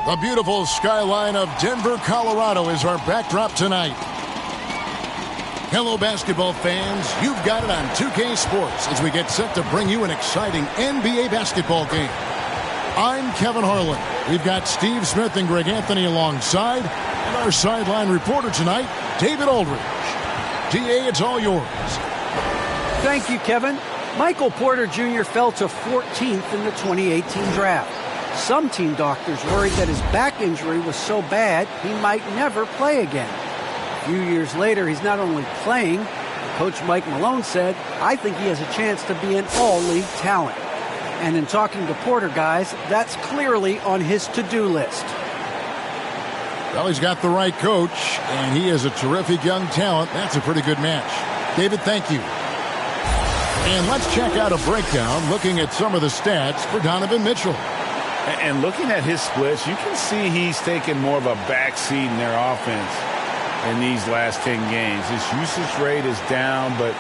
The beautiful skyline of Denver, Colorado is our backdrop tonight. Hello, basketball fans. You've got it on 2K Sports as we get set to bring you an exciting NBA basketball game. I'm Kevin Harlan. We've got Steve Smith and Greg Anthony alongside, and our sideline reporter tonight, David Aldridge. DA, it's all yours. Thank you, Kevin. Michael Porter Jr. fell to 14th in the 2018 draft. Some team doctors worried that his back injury was so bad he might never play again. A few years later, he's not only playing, Coach Mike Malone said, I think he has a chance to be an all-league talent. And in talking to Porter, guys, that's clearly on his to-do list. Well, he's got the right coach, and he is a terrific young talent. That's a pretty good match. David, thank you. And let's check out a breakdown looking at some of the stats for Donovan Mitchell. And looking at his splits, you can see he's taken more of a backseat in their offense in these last 10 games. His usage rate is down, but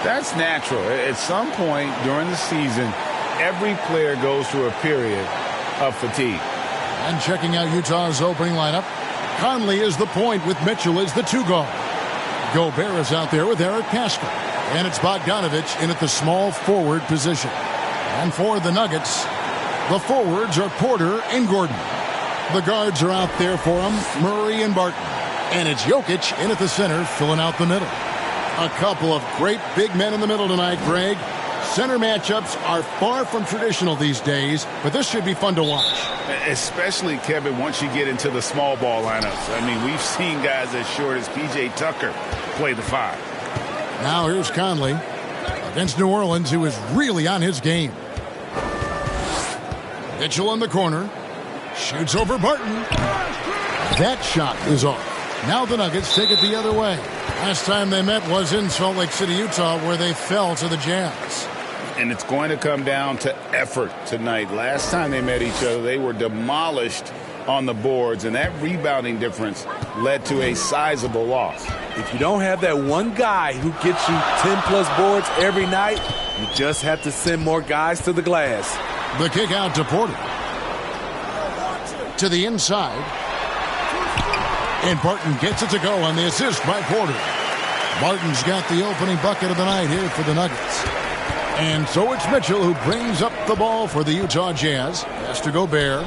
that's natural. At some point during the season, every player goes through a period of fatigue. And checking out Utah's opening lineup, Conley is the point with Mitchell as the two guard. Gobert is out there with Eric Pascal. And it's Bogdanovich in at the small forward position. And for the Nuggets, the forwards are Porter and Gordon. The guards are out there for them, Murray and Barton. And it's Jokic in at the center, filling out the middle. A couple of great big men in the middle tonight, Greg. Center matchups are far from traditional these days, but this should be fun to watch. Especially, Kevin, once you get into the small ball lineups. I mean, we've seen guys as short as P.J. Tucker play the 5. Now here's Conley against New Orleans, who is really on his game. Mitchell in the corner. Shoots over Barton. That shot is off. Now the Nuggets take it the other way. Last time they met was in Salt Lake City, Utah, where they fell to the Jazz. And it's going to come down to effort tonight. Last time they met each other, they were demolished on the boards, and that rebounding difference led to a sizable loss. If you don't have that one guy who gets you 10-plus boards every night, you just have to send more guys to the glass. The kick out to Porter. To the inside. And Barton gets it to go on the assist by Porter. Barton's got the opening bucket of the night here for the Nuggets. And so it's Mitchell who brings up the ball for the Utah Jazz. Has to Gobert.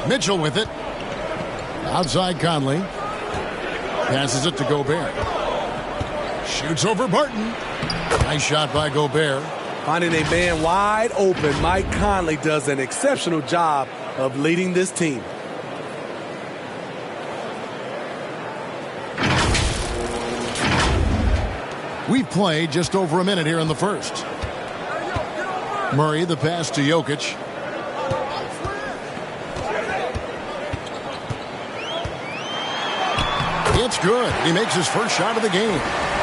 Mitchell with it. Outside Conley. Passes it to Gobert. Shoots over Barton. Nice shot by Gobert. Finding a man wide open, Mike Conley does an exceptional job of leading this team. We've played just over a minute here in the first. Murray, the pass to Jokic. It's good. He makes his first shot of the game.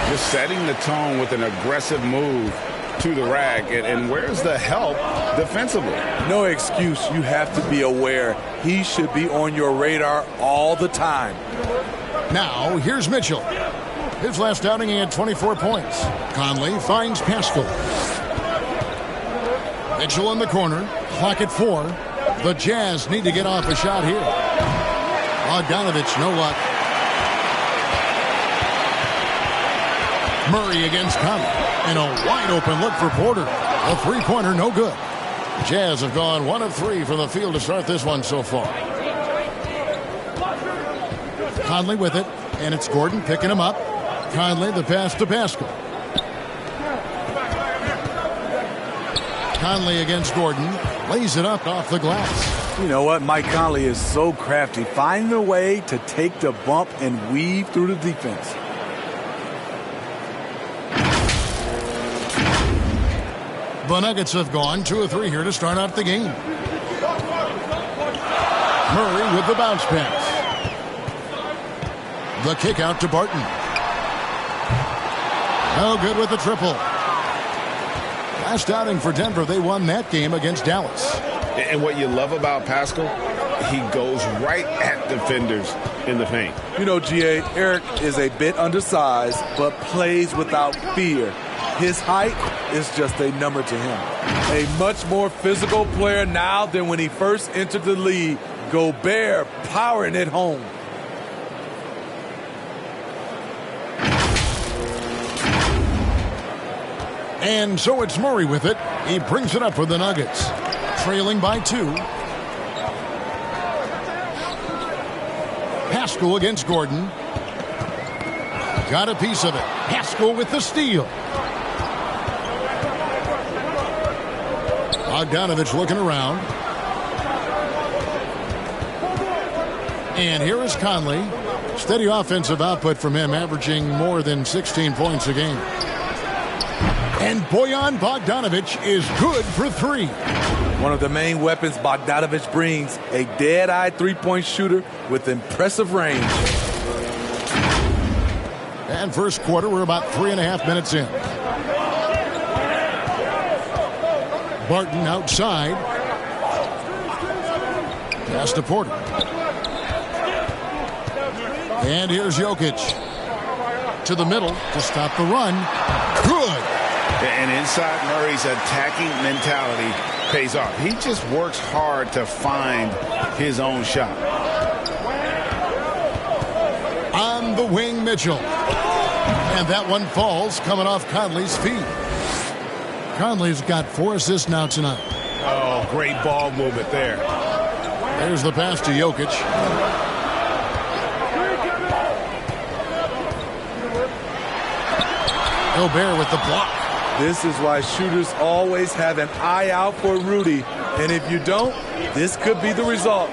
Just setting the tone with an aggressive move to the rack. And where's the help defensively? No excuse. You have to be aware. He should be on your radar all the time. Now, here's Mitchell. His last outing, he had 24 points. Conley finds Pascal. Mitchell in the corner. Clock at 4. The Jazz need to get off a shot here. Bogdanovich, no luck. Murray against Conley. And a wide open look for Porter. A three-pointer, no good. The Jazz have gone 1 of 3 from the field to start this one so far. Conley with it. And it's Gordon picking him up. Conley, the pass to Pascal. Conley against Gordon. Lays it up off the glass. You know what? Mike Conley is so crafty. Finding a way to take the bump and weave through the defense. The Nuggets have gone 2 of 3 here to start out the game. Murray with the bounce pass. The kick out to Barton. No good with the triple. Last outing for Denver, they won that game against Dallas. And what you love about Pascal, he goes right at defenders in the paint. You know, G.A., Eric is a bit undersized, but plays without fear. His height is just a number to him. A much more physical player now than when he first entered the league. Gobert powering it home. And so it's Murray with it. He brings it up for the Nuggets. Trailing by 2. Haskell against Gordon. Got a piece of it. Haskell with the steal. Bogdanovich looking around. And here is Conley. Steady offensive output from him, averaging more than 16 points a game. And Bojan Bogdanovich is good for 3. One of the main weapons Bogdanovich brings, a dead-eye three-point shooter with impressive range. And first quarter, we're about 3.5 minutes in. Barton outside. Pass to Porter. And here's Jokic. To the middle to stop the run. Good. And inside Murray's attacking mentality pays off. He just works hard to find his own shot. On the wing, Mitchell. And that one falls coming off Conley's feet. Conley's got 4 assists now tonight. Oh, great ball movement there. There's the pass to Jokic. Gobert with the block. This is why shooters always have an eye out for Rudy. And if you don't, this could be the result.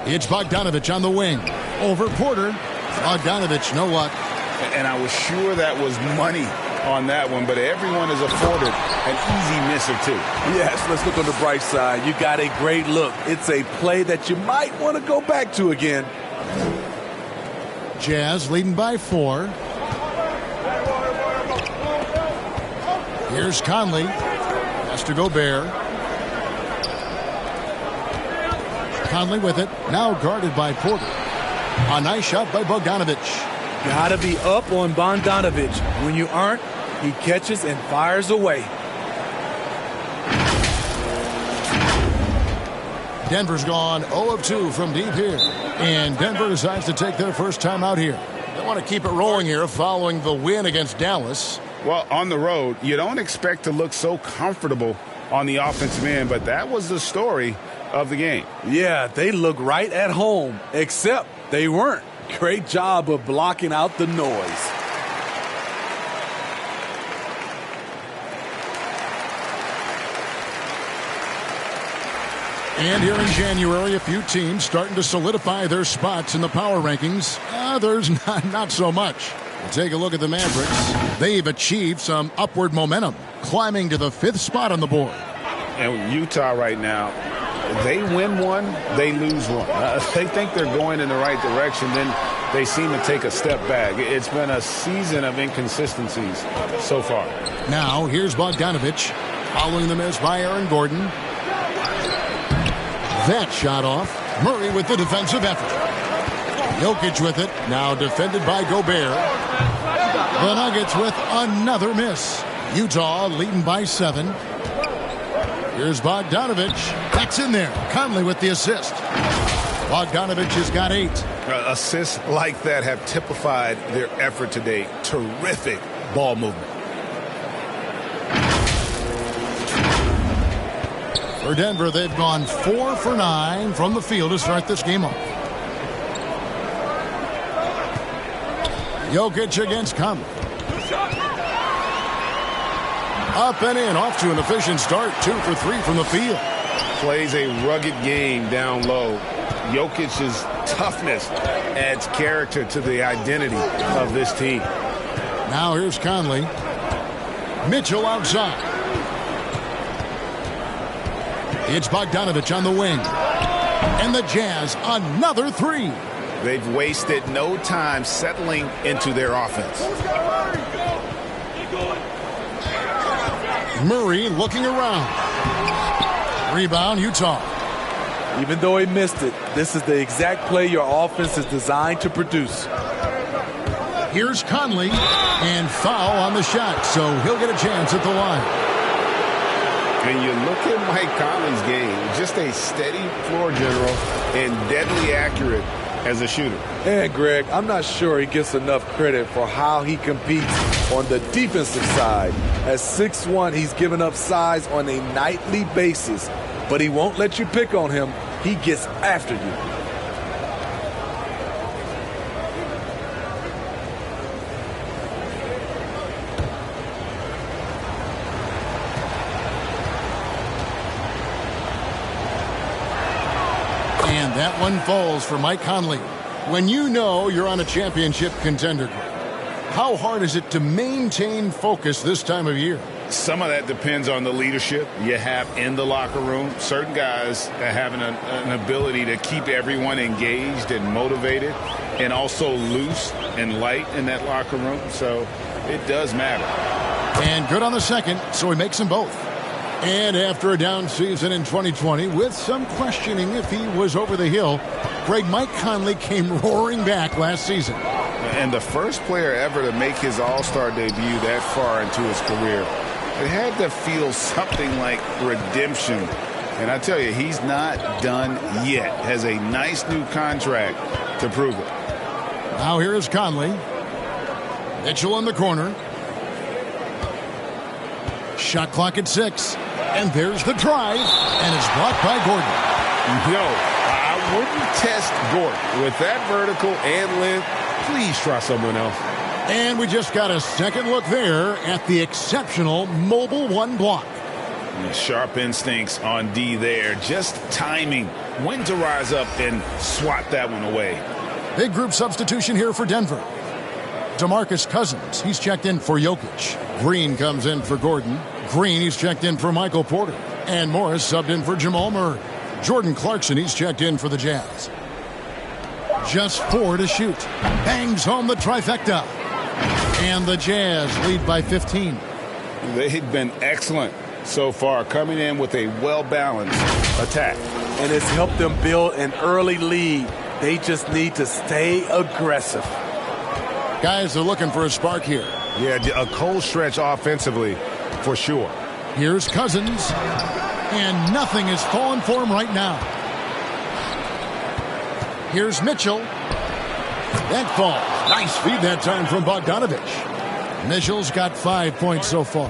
It's Bogdanovich on the wing. Over Porter. Bogdanovich, no luck. And I was sure that was money on that one, but everyone is afforded an easy miss or 2. Yes, let's look on the bright side. You got a great look. It's a play that you might want to go back to again. Jazz leading by 4. Here's Conley. Has to Gobert. Conley with it. Now guarded by Porter. A nice shot by Bogdanovich. Gotta be up on Bogdanovich. When you aren't, he catches and fires away. Denver's gone 0 of 2 from deep here. And Denver decides to take their first time out here. They want to keep it rolling here following the win against Dallas. Well, on the road, you don't expect to look so comfortable on the offensive end, but that was the story of the game. Yeah, they look right at home, except they weren't. Great job of blocking out the noise. And here in January, a few teams starting to solidify their spots in the power rankings. Others not so much. We'll take a look at the Mavericks. They've achieved some upward momentum, climbing to the 5th spot on the board. And Utah right now, they win one, they lose one. They think they're going in the right direction, then they seem to take a step back. It's been a season of inconsistencies so far. Now, here's Bogdanovich, following the miss by Aaron Gordon. That shot off. Murray with the defensive effort. Jokic with it, now defended by Gobert. The Nuggets with another miss. Utah leading by 7. Here's Bogdanovich. That's in there. Conley with the assist. Bogdanovich has got 8. Assists like that have typified their effort today. Terrific ball movement. For Denver, they've gone 4 for 9 from the field to start this game off. Jokic against Conley. Up and in, off to an efficient start. 2 for 3 from the field. Plays a rugged game down low. Jokic's toughness adds character to the identity of this team. Now here's Conley. Mitchell outside. It's Bogdanovich on the wing. And the Jazz, another 3. They've wasted no time settling into their offense. Murray looking around. Rebound, Utah. Even though he missed it, this is the exact play your offense is designed to produce. Here's Conley, and foul on the shot, so he'll get a chance at the line. And you look at Mike Conley's game, just a steady floor general and deadly accurate as a shooter. And, Greg, I'm not sure he gets enough credit for how he competes on the defensive side. At 6'1", he's given up size on a nightly basis, but he won't let you pick on him. He gets after you. And that one falls for Mike Conley. When you know you're on a championship contender, how hard is it to maintain focus this time of year? Some of that depends on the leadership you have in the locker room. Certain guys have an ability to keep everyone engaged and motivated and also loose and light in that locker room. So it does matter. And good on the second, so he makes them both. And after a down season in 2020, with some questioning if he was over the hill, Mike Conley came roaring back last season. And the first player ever to make his All-Star debut that far into his career, it had to feel something like redemption. And I tell you, he's not done yet. Has a nice new contract to prove it. Now here is Conley. Mitchell in the corner. Shot clock at 6. And there's the drive. And it's blocked by Gordon. No, I wouldn't test Gordon. With that vertical and length, please try someone else. And we just got a second look there at the exceptional mobile one block. Sharp instincts on D there. Just timing when to rise up and swat that one away. Big group substitution here for Denver. DeMarcus Cousins, he's checked in for Jokic. Green comes in for Gordon. Green, he's checked in for Michael Porter. And Morris subbed in for Jamal Murray. Jordan Clarkson, he's checked in for the Jazz. Just 4 to shoot. Bangs home the trifecta. And the Jazz lead by 15. They've been excellent so far, coming in with a well-balanced attack. And it's helped them build an early lead. They just need to stay aggressive. Guys are looking for a spark here. Yeah, a cold stretch offensively for sure. Here's Cousins. And nothing is falling for him right now. Here's Mitchell. That falls. Nice feed that time from Bogdanovich. Mitchell's got 5 points so far.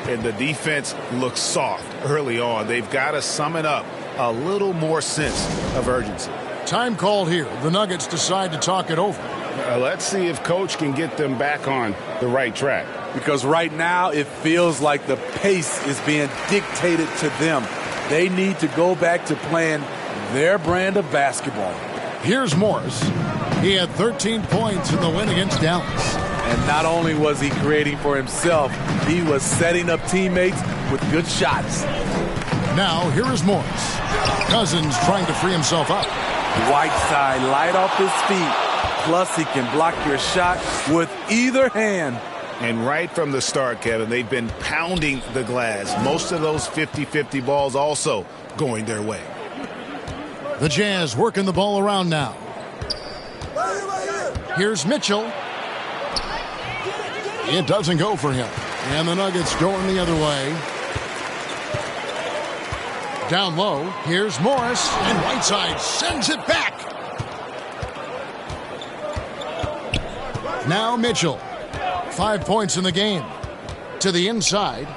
And the defense looks soft early on. They've got to sum it up. A little more sense of urgency. Time called here. The Nuggets decide to talk it over. Let's see if Coach can get them back on the right track. Because right now it feels like the pace is being dictated to them. They need to go back to playing their brand of basketball. Here's Morris. He had 13 points in the win against Dallas. And not only was he creating for himself, he was setting up teammates with good shots. Now, here is Morris. Cousins trying to free himself up. Whiteside light off his feet. Plus, he can block your shot with either hand. And right from the start, Kevin, they've been pounding the glass. Most of those 50-50 balls also going their way. The Jazz working the ball around now. Here's Mitchell. It doesn't go for him. And the Nuggets going the other way. Down low, here's Morris. And Whiteside sends it back. Now Mitchell. 5 points in the game. To the inside.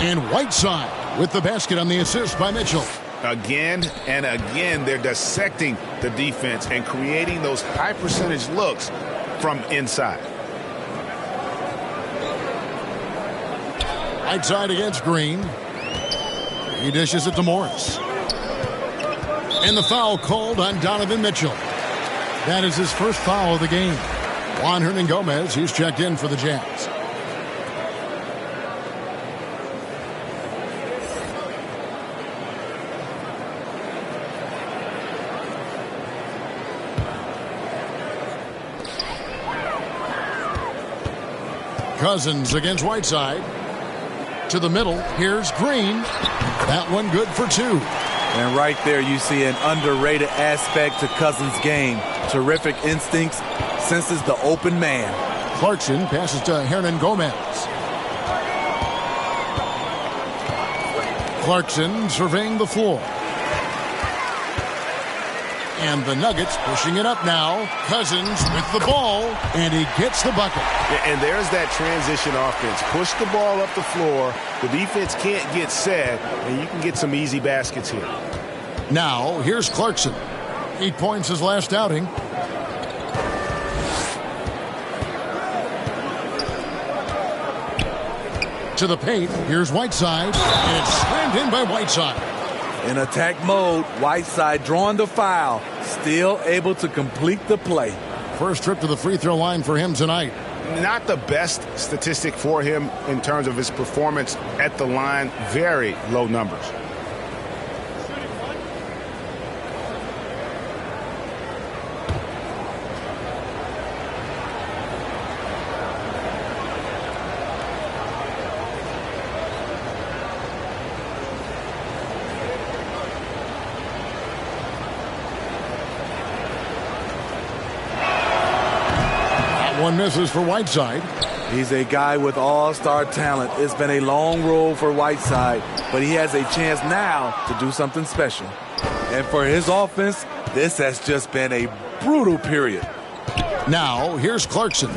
And Whiteside with the basket on the assist by Mitchell. Again and again, they're dissecting the defense and creating those high percentage looks from inside. Whiteside against Green. He dishes it to Morris. And the foul called on Donovan Mitchell. That is his first foul of the game. Juan Hernan-Gomez, he's checked in for the Jazz. Cousins against Whiteside. To the middle, here's Green. That one good for 2. And right there you see an underrated aspect to Cousins' game. Terrific instincts, senses the open man. Clarkson passes to Hernan Gomez. Clarkson surveying the floor. And the Nuggets pushing it up now. Cousins with the ball, and he gets the bucket. And there's that transition offense. Push the ball up the floor. The defense can't get set, and you can get some easy baskets here. Now, here's Clarkson. 8 points his last outing. To the paint, here's Whiteside, and it's slammed in by Whiteside. In attack mode, Whiteside drawing the foul, still able to complete the play. First trip to the free throw line for him tonight. Not the best statistic for him in terms of his performance at the line. Very low numbers. One misses for Whiteside. He's a guy with all-star talent. It's been a long road for Whiteside, but he has a chance now to do something special. And for his offense, this has just been a brutal period. Now, here's Clarkson.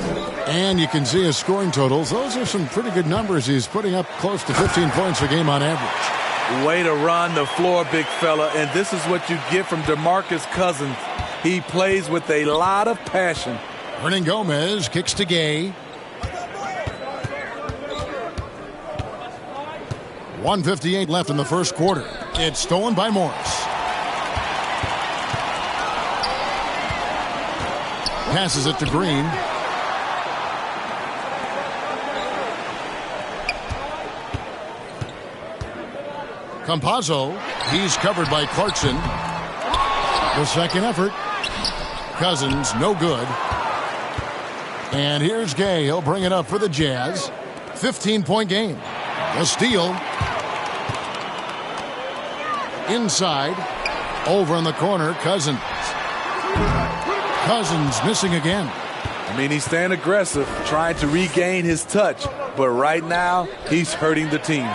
And you can see his scoring totals. Those are some pretty good numbers. He's putting up close to 15 points a game on average. Way to run the floor, big fella. And this is what you get from DeMarcus Cousins. He plays with a lot of passion. Hernan Gomez kicks to Gay. 1:58 left in the first quarter. It's stolen by Morris. Passes it to Green. Campazzo. He's covered by Clarkson. The second effort. Cousins, no good. And here's Gay. He'll bring it up for the Jazz. 15-point game. A steal. Inside. Over in the corner, Cousins. Cousins missing again. I mean, he's staying aggressive, trying to regain his touch. But right now, he's hurting the team.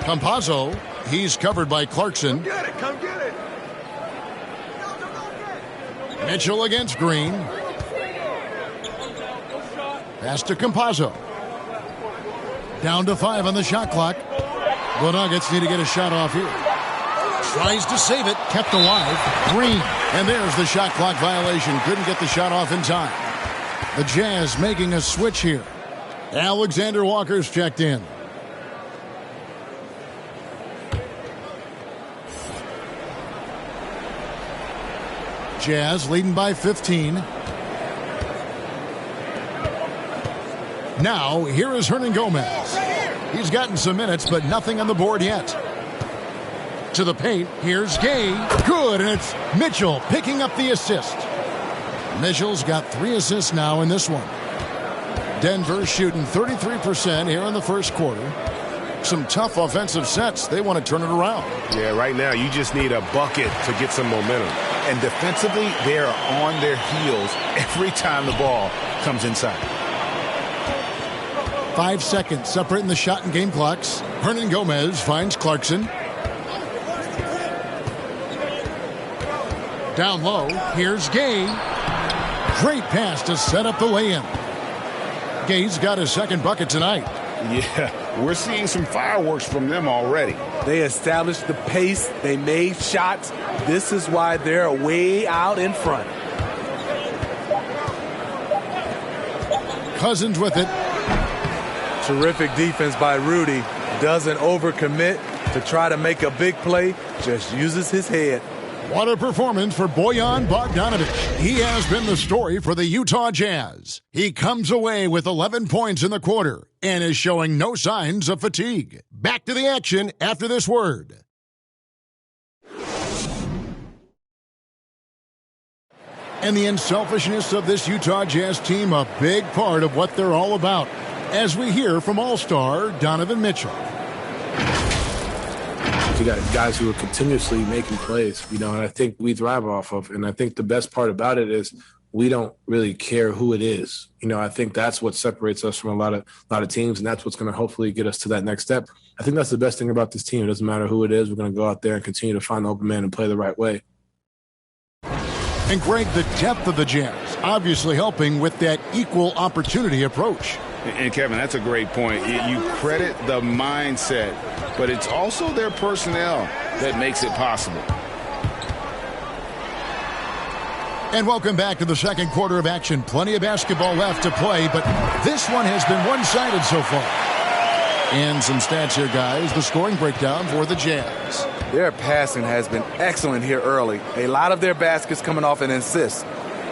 Campazzo. He's covered by Clarkson. Come get it. Mitchell against Green. Pass to Campazzo. Down to 5 on the shot clock. The Nuggets need to get a shot off here. Tries to save it. Kept alive. Green. And there's the shot clock violation. Couldn't get the shot off in time. The Jazz making a switch here. Alexander Walker's checked in. Jazz leading by 15. Now, here is Hernan Gomez. He's gotten some minutes, but nothing on the board yet. To the paint, here's Gay. Good, and it's Mitchell picking up the assist. Mitchell's got 3 assists now in this one. Denver shooting 33% here in the first quarter. Some tough offensive sets. They want to turn it around. Yeah, right now you just need a bucket to get some momentum. And defensively, they are on their heels every time the ball comes inside. 5 seconds separating the shot and game clocks. Hernan Gomez finds Clarkson. Down low, here's Gay. Great pass to set up the lay-in. Gay's got his second bucket tonight. Yeah, we're seeing some fireworks from them already. They established the pace. They made shots. This is why they're way out in front. Cousins with it. Terrific defense by Rudy. Doesn't overcommit to try to make a big play. Just uses his head. What a performance for Bojan Bogdanovic. He has been the story for the Utah Jazz. He comes away with 11 points in the quarter and is showing no signs of fatigue. Back to the action after this word. And the unselfishness of this Utah Jazz team, a big part of what they're all about, as we hear from All-Star Donovan Mitchell. You got guys who are continuously making plays, and I think we thrive off of. And I think the best part about it is we don't really care who it is. I think that's what separates us from a lot of teams, and that's what's going to hopefully get us to that next step. I think that's the best thing about this team. It doesn't matter who it is. We're going to go out there and continue to find the open man and play the right way. And Greg, the depth of the Jazz obviously helping with that equal opportunity approach. And Kevin, that's a great point. You credit the mindset, but it's also their personnel that makes it possible. And welcome back to the second quarter of action. Plenty of basketball left to play, but this one has been one-sided so far. And some stats here, guys. The scoring breakdown for the Jazz. Their passing has been excellent here early. A lot of their baskets coming off an assist.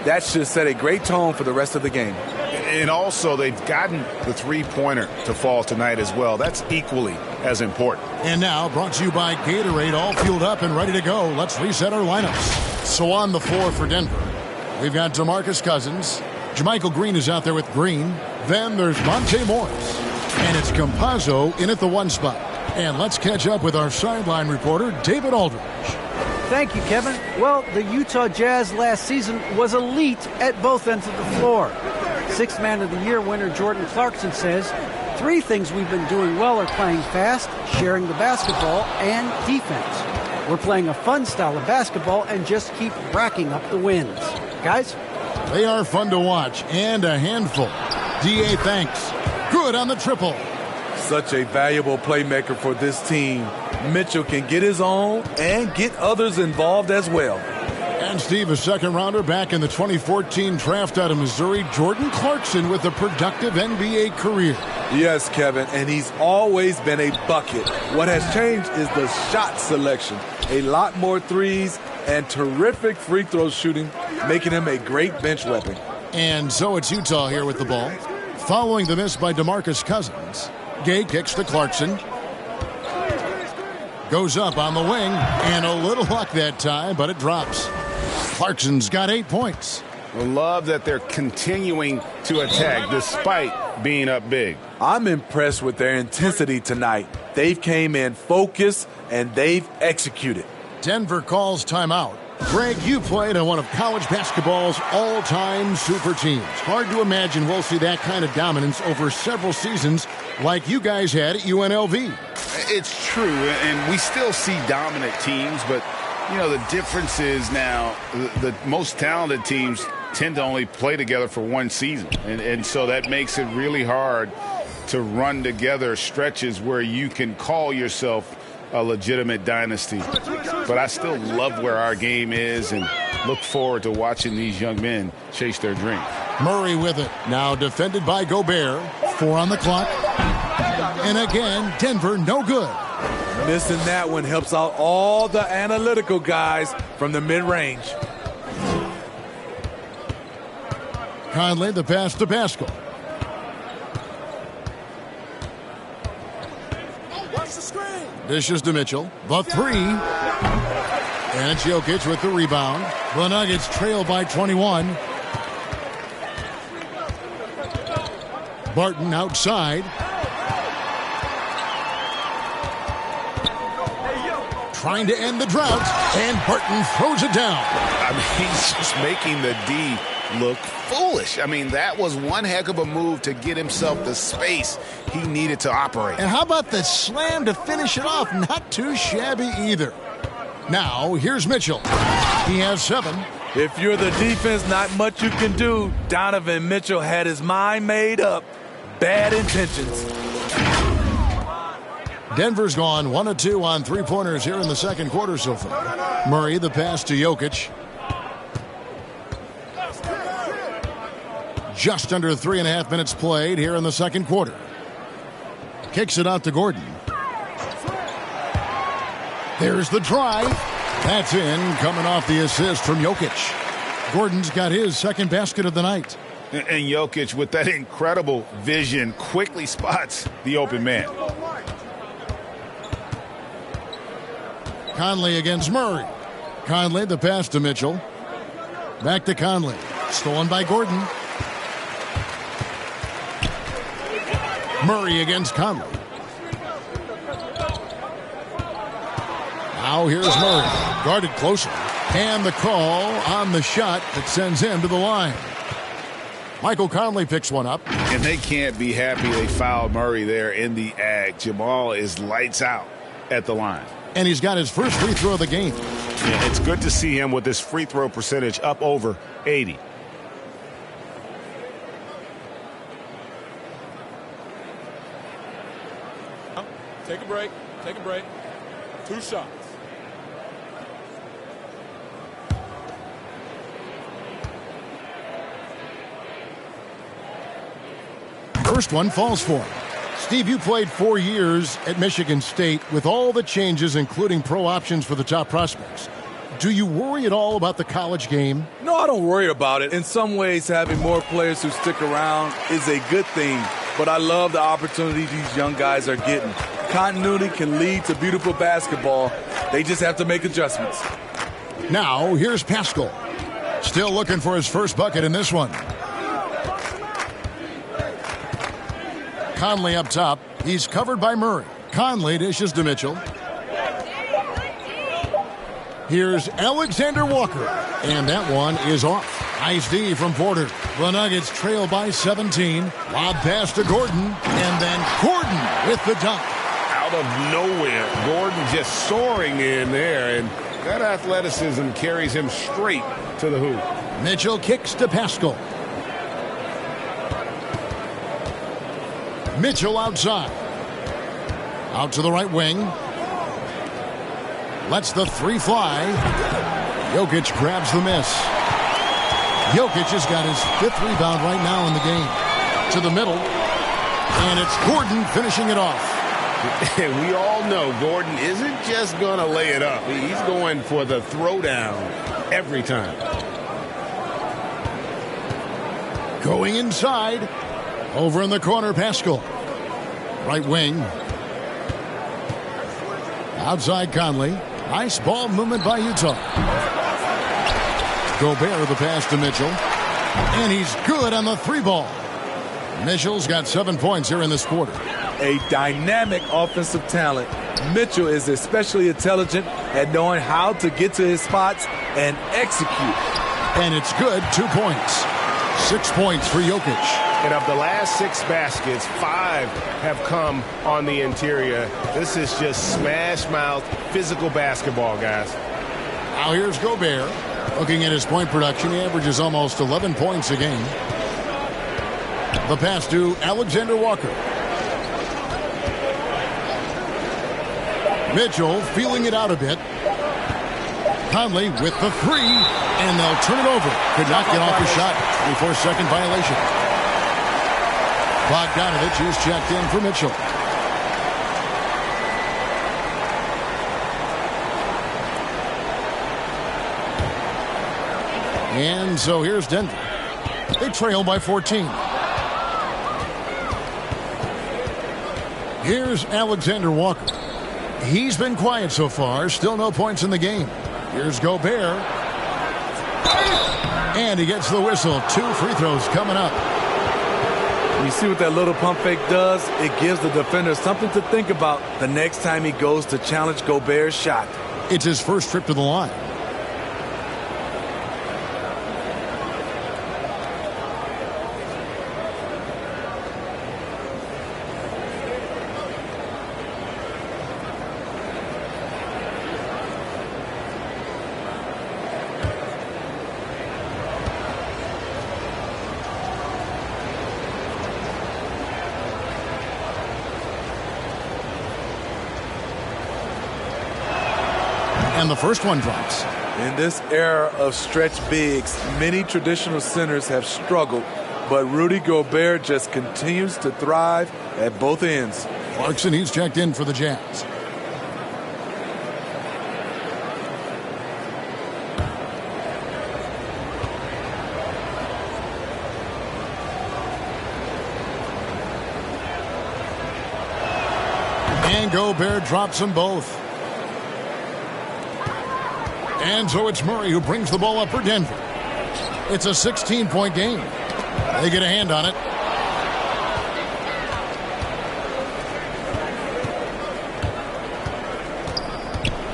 That should set a great tone for the rest of the game. And also, they've gotten the three-pointer to fall tonight as well. That's equally as important. And now, brought to you by Gatorade, all fueled up and ready to go. Let's reset our lineups. So on the floor for Denver, we've got DeMarcus Cousins. Jermichael Green is out there with Green. Then there's Monte Morris. And it's Campazzo in at the one spot. And let's catch up with our sideline reporter, David Aldridge. Thank you, Kevin. Well, the Utah Jazz last season was elite at both ends of the floor. Sixth Man of the Year winner Jordan Clarkson says, 3 things we've been doing well are playing fast, sharing the basketball, and defense. We're playing a fun style of basketball and just keep racking up the wins. Guys? They are fun to watch and a handful. D.A. thanks. Good on the triple. Such a valuable playmaker for this team. Mitchell can get his own and get others involved as well. And Steve, a second-rounder back in the 2014 draft out of Missouri, Jordan Clarkson with a productive NBA career. Yes, Kevin, and he's always been a bucket. What has changed is the shot selection. A lot more threes and terrific free throw shooting, making him a great bench weapon. And so it's Utah here with the ball. Following the miss by DeMarcus Cousins, Gay kicks to Clarkson. Goes up on the wing, and a little luck that time, but it drops. Clarkson's got 8 points. Love that they're continuing to attack despite being up big. I'm impressed with their intensity tonight. They've came in focused, and they've executed. Denver calls timeout. Greg, you played on one of college basketball's all-time super teams. Hard to imagine we'll see that kind of dominance over several seasons like you guys had at UNLV. It's true, and we still see dominant teams, but, the difference is now the most talented teams tend to only play together for one season, and so that makes it really hard to run together stretches where you can call yourself a legitimate dynasty. But I still love where our game is and look forward to watching these young men chase their dreams. Murray with it. Now defended by Gobert. 4 on the clock. And again, Denver no good. Missing that one helps out all the analytical guys from the mid-range. Conley, the pass to Pascal. Dishes to Mitchell. The 3. And it's Jokic with the rebound. The Nuggets trail by 21. Barton outside. Trying to end the drought. And Barton throws it down. He's just making the D look foolish. That was one heck of a move to get himself the space he needed to operate. And how about the slam to finish it off? Not too shabby either. Now, here's Mitchell. He has 7. If you're the defense, not much you can do. Donovan Mitchell had his mind made up. Bad intentions. Denver's gone 1 of 2 on three-pointers here in the second quarter so far. Murray, the pass to Jokic. Just under 3.5 minutes played here in the second quarter. Kicks it out to Gordon. There's the drive. That's in, coming off the assist from Jokic. Gordon's got his second basket of the night. And Jokic, with that incredible vision, quickly spots the open man. Conley against Murray. Conley, the pass to Mitchell. Back to Conley. Stolen by Gordon. Murray against Conley. Now here's Murray, guarded closely. And the call on the shot that sends him to the line. Michael Conley picks one up. And they can't be happy they fouled Murray there in the ag. Jamal is lights out at the line. And he's got his first free throw of the game. Yeah, it's good to see him with his free throw percentage up over 80. Take a break. Take a break. 2 shots. First one falls for him. Steve, you played 4 years at Michigan State with all the changes, including pro options for the top prospects. Do you worry at all about the college game? No, I don't worry about it. In some ways, having more players who stick around is a good thing, but I love the opportunity these young guys are getting. Continuity can lead to beautiful basketball. They just have to make adjustments. Now, here's Pascal. Still looking for his first bucket in this one. Conley up top. He's covered by Murray. Conley dishes to Mitchell. Here's Alexander Walker. And that one is off. Nice D from Porter. The Nuggets trail by 17. Lob pass to Gordon. And then Gordon with the dunk. Out of nowhere, Gordon just soaring in there, and that athleticism carries him straight to the hoop. Mitchell kicks to Pascal. Mitchell outside. Out to the right wing. Lets the 3 fly. Jokic grabs the miss. Jokic has got his 5th rebound right now in the game. To the middle. And it's Gordon finishing it off. We all know Gordon isn't just going to lay it up. He's going for the throwdown every time. Going inside. Over in the corner, Pascal. Right wing. Outside Conley. Nice ball movement by Utah. Gobert the pass to Mitchell. And he's good on the 3 ball. Mitchell's got 7 points here in this quarter. A dynamic offensive talent. Mitchell is especially intelligent at knowing how to get to his spots and execute. And it's good, 2 points. 6 points for Jokic. And of the last 6 baskets, 5 have come on the interior. This is just smash mouth physical basketball, guys. Now here's Gobert. Looking at his point production, he averages almost 11 points a game. The pass to Alexander Walker. Mitchell feeling it out a bit. Conley with the 3, and they'll turn it over. Could not get off the shot. 24-second violation. Bogdanovich is checked in for Mitchell. And so here's Denver. They trail by 14. Here's Alexander Walker. He's been quiet so far. Still no points in the game. Here's Gobert. And he gets the whistle. 2 free throws coming up. You see what that little pump fake does? It gives the defender something to think about the next time he goes to challenge Gobert's shot. It's his first trip to the line. And the first one drops. In this era of stretch bigs, many traditional centers have struggled, but Rudy Gobert just continues to thrive at both ends. Clarkson, he's checked in for the Jazz. And Gobert drops them both. And so it's Murray who brings the ball up for Denver. It's a 16-point game. They get a hand on it.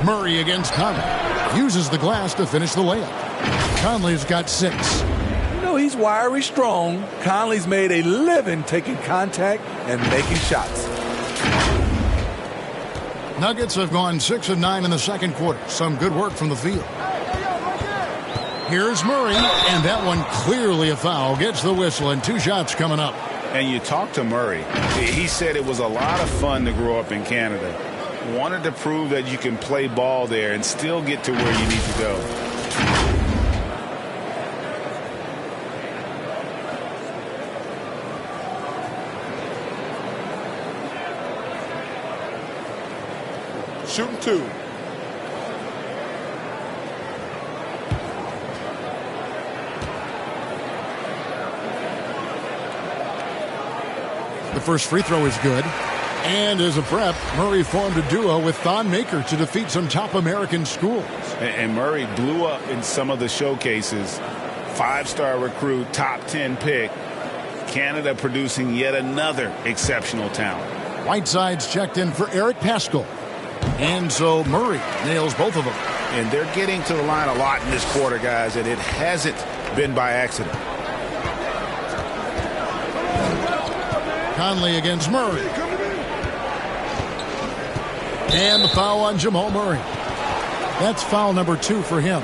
Murray against Conley. Uses the glass to finish the layup. Conley's got 6. You know, he's wiry strong. Conley's made a living taking contact and making shots. Nuggets have gone 6 of 9 in the second quarter. Some good work from the field. Here's Murray, and that one clearly a foul. Gets the whistle, and 2 shots coming up. And you talk to Murray. He said it was a lot of fun to grow up in Canada. Wanted to prove that you can play ball there and still get to where you need to go. Shooting 2. The first free throw is good. And as a prep, Murray formed a duo with Thon Maker to defeat some top American schools. And Murray blew up in some of the showcases. 5-star recruit, top 10 pick. Canada producing yet another exceptional talent. Whiteside's checked in for Eric Paschal. And so Murray nails both of them. And they're getting to the line a lot in this quarter, guys, and it hasn't been by accident. Conley against Murray. And the foul on Jamal Murray. That's foul number 2 for him.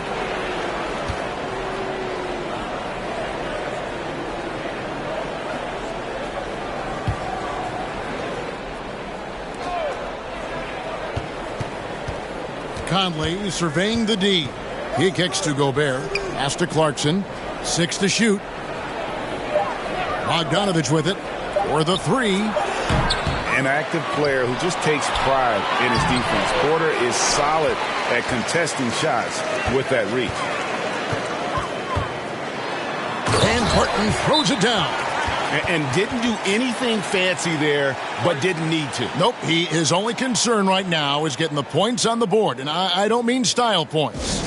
Conley surveying the D. He kicks to Gobert. Pass to Clarkson. 6 to shoot. Bogdanovich with it for the 3. An active player who just takes pride in his defense. Porter is solid at contesting shots with that reach. And Barton throws it down. And didn't do anything fancy there, but didn't need to. Nope, his only concern right now is getting the points on the board, and I don't mean style points.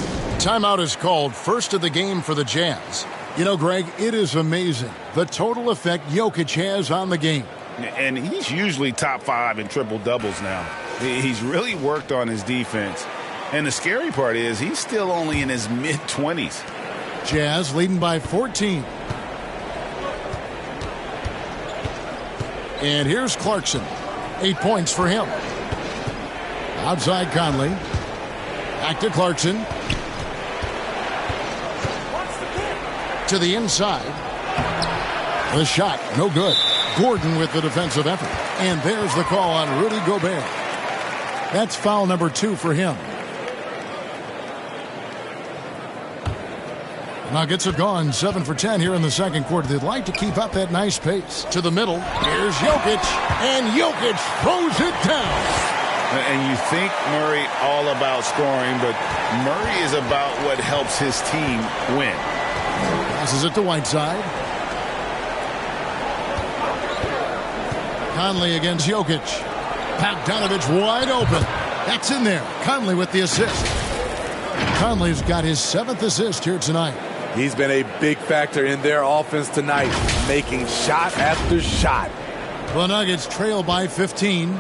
Timeout is called, first of the game for the Jazz. You know, Greg, it is amazing the total effect Jokic has on the game. And he's usually top 5 in triple-doubles now. He's really worked on his defense. And the scary part is he's still only in his mid-20s. Jazz leading by 14. And here's Clarkson. 8 points for him. Outside Conley. Back to Clarkson. To the inside. The shot, no good. Gordon with the defensive effort. And there's the call on Rudy Gobert. That's foul number 2 for him. Nuggets have gone 7 for 10 here in the second quarter. They'd like to keep up that nice pace. To the middle. Here's Jokic. And Jokic throws it down. And you think Murray all about scoring, but Murray is about what helps his team win. Passes it to Whiteside. Conley against Jokic. Bogdanovich wide open. That's in there. Conley with the assist. Conley's got his 7th assist here tonight. He's been a big factor in their offense tonight, making shot after shot. The Nuggets trail by 15.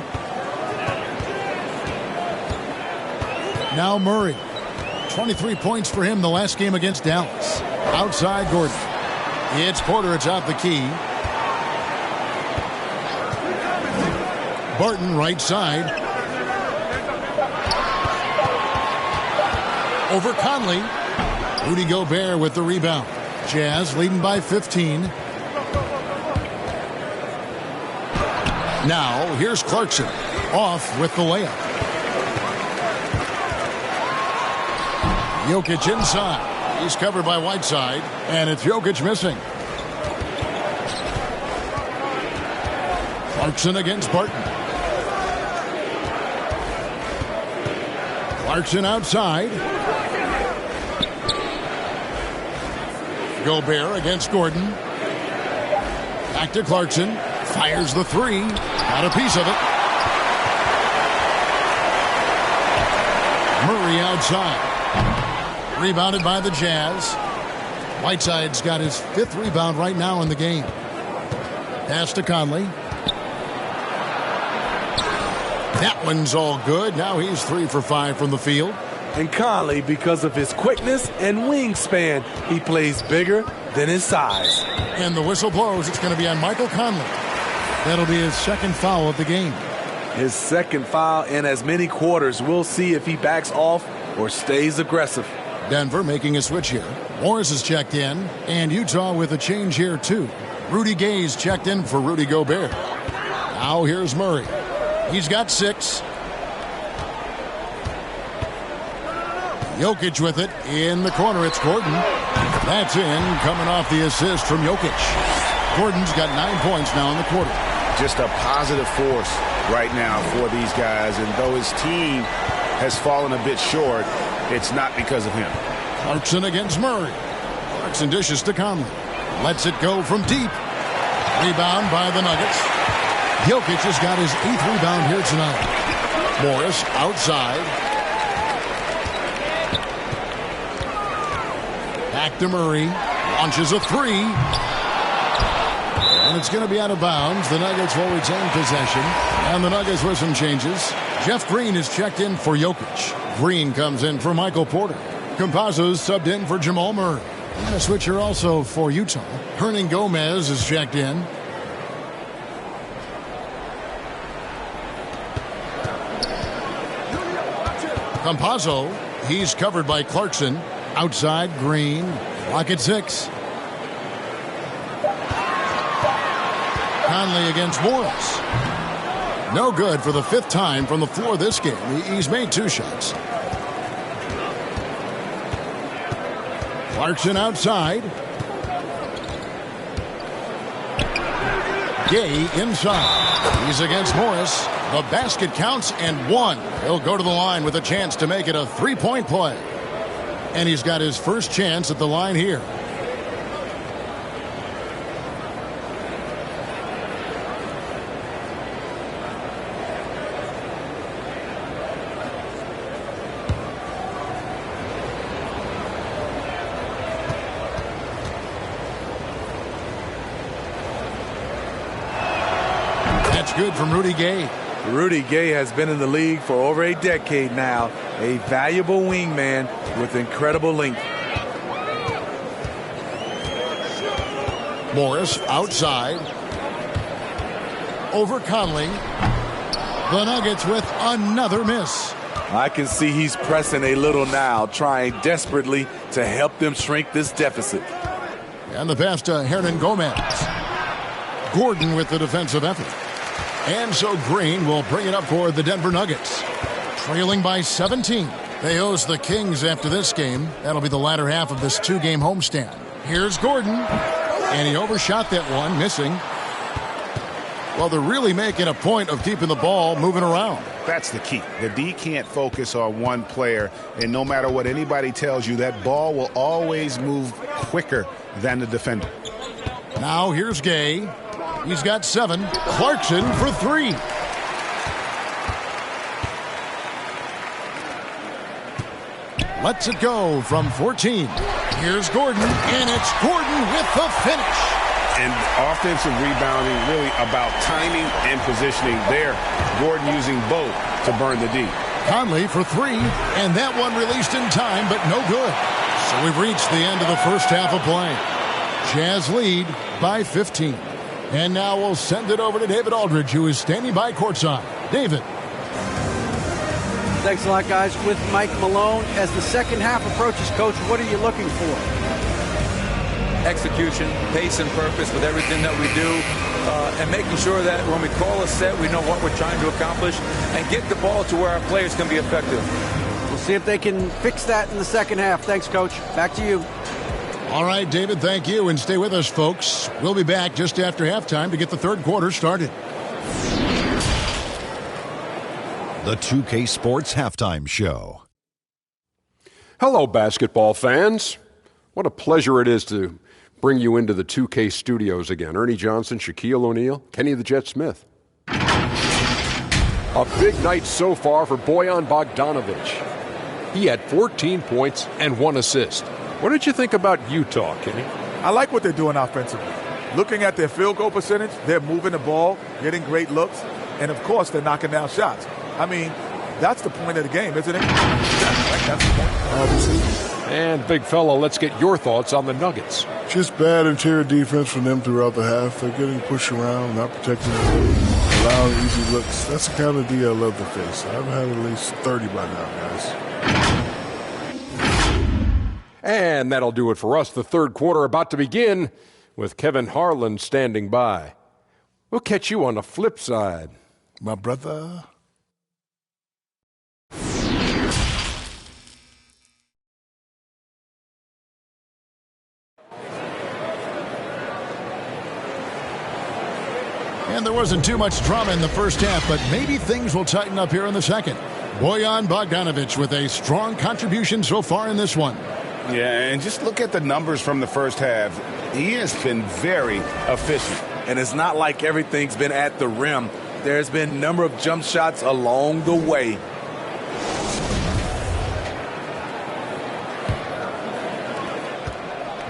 Now Murray. 23 points for him the last game against Dallas. Outside Gordon. It's Porter. It's out the key. Barton right side. Over Conley. Rudy Gobert with the rebound. Jazz leading by 15. Now here's Clarkson. Off with the layup. Jokic inside. He's covered by Whiteside. And it's Jokic missing. Clarkson against Barton. Clarkson outside. Gobert against Gordon. Back to Clarkson. Fires the 3. Got a piece of it. Murray outside. Rebounded by the Jazz. Whiteside's got his 5th rebound right now in the game. Pass to Conley. That one's all good. Now he's 3 for 5 from the field. And Conley, because of his quickness and wingspan, he plays bigger than his size. And the whistle blows. It's going to be on Michael Conley. That'll be his second foul of the game. His second foul in as many quarters. We'll see if he backs off or stays aggressive. Denver making a switch here. Morris is checked in, and Utah with a change here too. Rudy Gay's checked in for Rudy Gobert. Now here's Murray. He's got 6. Jokic with it in the corner. It's Gordon. That's in, coming off the assist from Jokic. Gordon's got 9 points now in the quarter. Just a positive force right now for these guys, and though his team has fallen a bit short, it's not because of him. Clarkson against Murray. Clarkson dishes to Conley. Lets it go from deep. Rebound by the Nuggets. Jokic has got his 8th rebound here tonight. Morris outside. Back to Murray. Launches a 3. And it's going to be out of bounds. The Nuggets will retain possession. And the Nuggets with some changes. Jeff Green is checked in for Jokic. Green comes in for Michael Porter. Campazzo's subbed in for Jamal Murray. And a switcher also for Utah. Hernan Gomez is checked in. Campazzo, he's covered by Clarkson. Outside, Green. Clock at 6. Conley against Morris. No good for the 5th time from the floor this game. He's made 2 shots. Clarkson outside. Gay inside. He's against Morris. The basket counts and 1. He'll go to the line with a chance to make it a 3-point play. And he's got his first chance at the line here. That's good from Rudy Gay. Rudy Gay has been in the league for over a decade now. A valuable wingman with incredible length. Morris outside. Over Conley. The Nuggets with another miss. I can see he's pressing a little now, trying desperately to help them shrink this deficit. And the pass to Hernan Gomez. Gordon with the defensive effort. And so Green will bring it up for the Denver Nuggets. Trailing by 17. They host the Kings after this game. That'll be the latter half of this 2-game homestand. Here's Gordon. And he overshot that one, missing. Well, they're really making a point of keeping the ball moving around. That's the key. The D can't focus on one player, and no matter what anybody tells you, that ball will always move quicker than the defender. Now here's Gay. He's got 7. Clarkson for 3. Lets it go from 14. Here's Gordon, and it's Gordon with the finish. And offensive rebounding really about timing and positioning there. Gordon using both to burn the D. Conley for 3, and that one released in time, but no good. So we've reached the end of the first half of play. Jazz lead by 15. And now we'll send it over to David Aldridge, who is standing by courtside. David. Thanks a lot, guys. With Mike Malone, as the second half approaches, Coach, what are you looking for? Execution, pace, and purpose with everything that we do, and making sure that when we call a set, we know what we're trying to accomplish, and get the ball to where our players can be effective. We'll see if they can fix that in the second half. Thanks, Coach. Back to you. All right, David, thank you. And stay with us, folks. We'll be back just after halftime to get the third quarter started. The 2K Sports Halftime Show. Hello, basketball fans. What a pleasure it is to bring you into the 2K studios again. Ernie Johnson, Shaquille O'Neal, Kenny the Jet Smith. A big night so far for Bojan Bogdanovic. He had 14 points and 1 assist. What did you think about Utah, Kenny? I like what they're doing offensively. Looking at their field goal percentage, they're moving the ball, getting great looks, and of course they're knocking down shots. I mean, that's the point of the game, isn't it? That's the point, obviously. And big fella, let's get your thoughts on the Nuggets. Just bad interior defense from them throughout the half. They're getting pushed around, not protecting the rim, allowing easy looks. That's the kind of D I love to face. I've had at least 30 by now, guys. And that'll do it for us. The third quarter about to begin with Kevin Harlan standing by. We'll catch you on the flip side. My brother. And there wasn't too much drama in the first half, but maybe things will tighten up here in the second. Bojan Bogdanovic with a strong contribution so far in this one. Yeah, and just look at the numbers from the first half. He has been very efficient. And it's not like everything's been at the rim. There's been a number of jump shots along the way.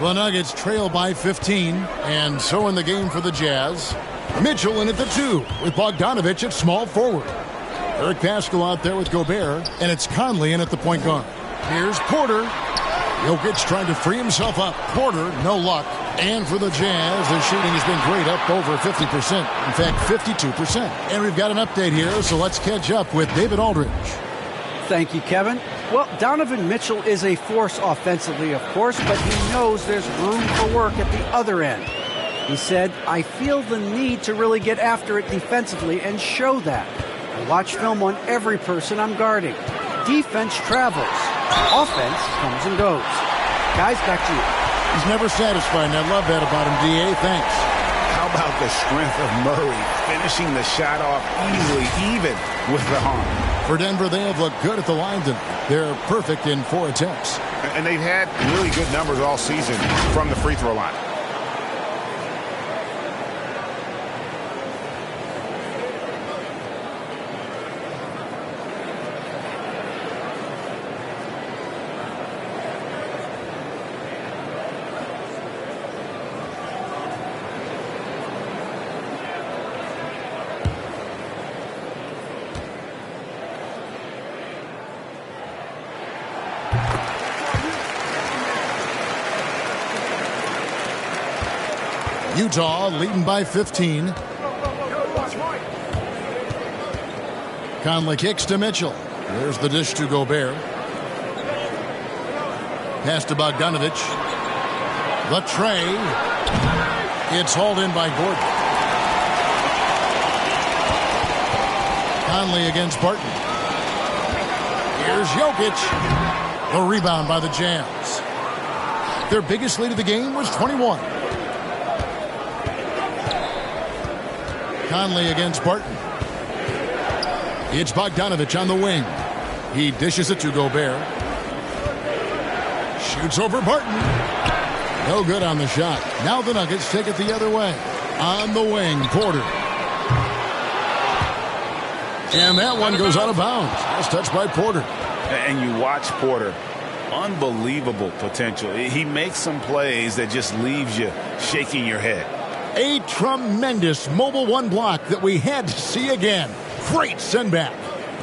The Nuggets trail by 15, and so in the game for the Jazz. Mitchell in at the 2 with Bogdanovic at small forward. Eric Paschall out there with Gobert, and it's Conley in at the point guard. Here's Porter. Jokic trying to free himself up. Porter, no luck. And for the Jazz, their shooting has been great, up over 50%. In fact, 52%. And we've got an update here, so let's catch up with David Aldridge. Thank you, Kevin. Well, Donovan Mitchell is a force offensively, of course, but he knows there's room for work at the other end. He said, I feel the need to really get after it defensively and show that. I watch film on every person I'm guarding. Defense travels. Offense comes and goes. Guys, back to you. He's never satisfied, and I love that about him, D.A. Thanks. How about the strength of Murray finishing the shot off easily, even with the arm? For Denver, they have looked good at the line tonight. They're perfect in 4 attempts. And they've had really good numbers all season from the free throw line. Utah leading by 15. Conley kicks to Mitchell. There's the dish to Gobert. Pass to Bogdanovic. The tray. It's hauled in by Gordon. Conley against Barton. Here's Jokic. The rebound by the Jazz. Their biggest lead of the game was 21. Conley against Barton. It's Bogdanovic on the wing. He dishes it to Gobert. Shoots over Barton. No good on the shot. Now the Nuggets take it the other way. On the wing, Porter. And that one goes out of bounds. That's touched by Porter. And you watch Porter. Unbelievable potential. He makes some plays that just leaves you shaking your head. A tremendous mobile one block that we had to see again. Great send back.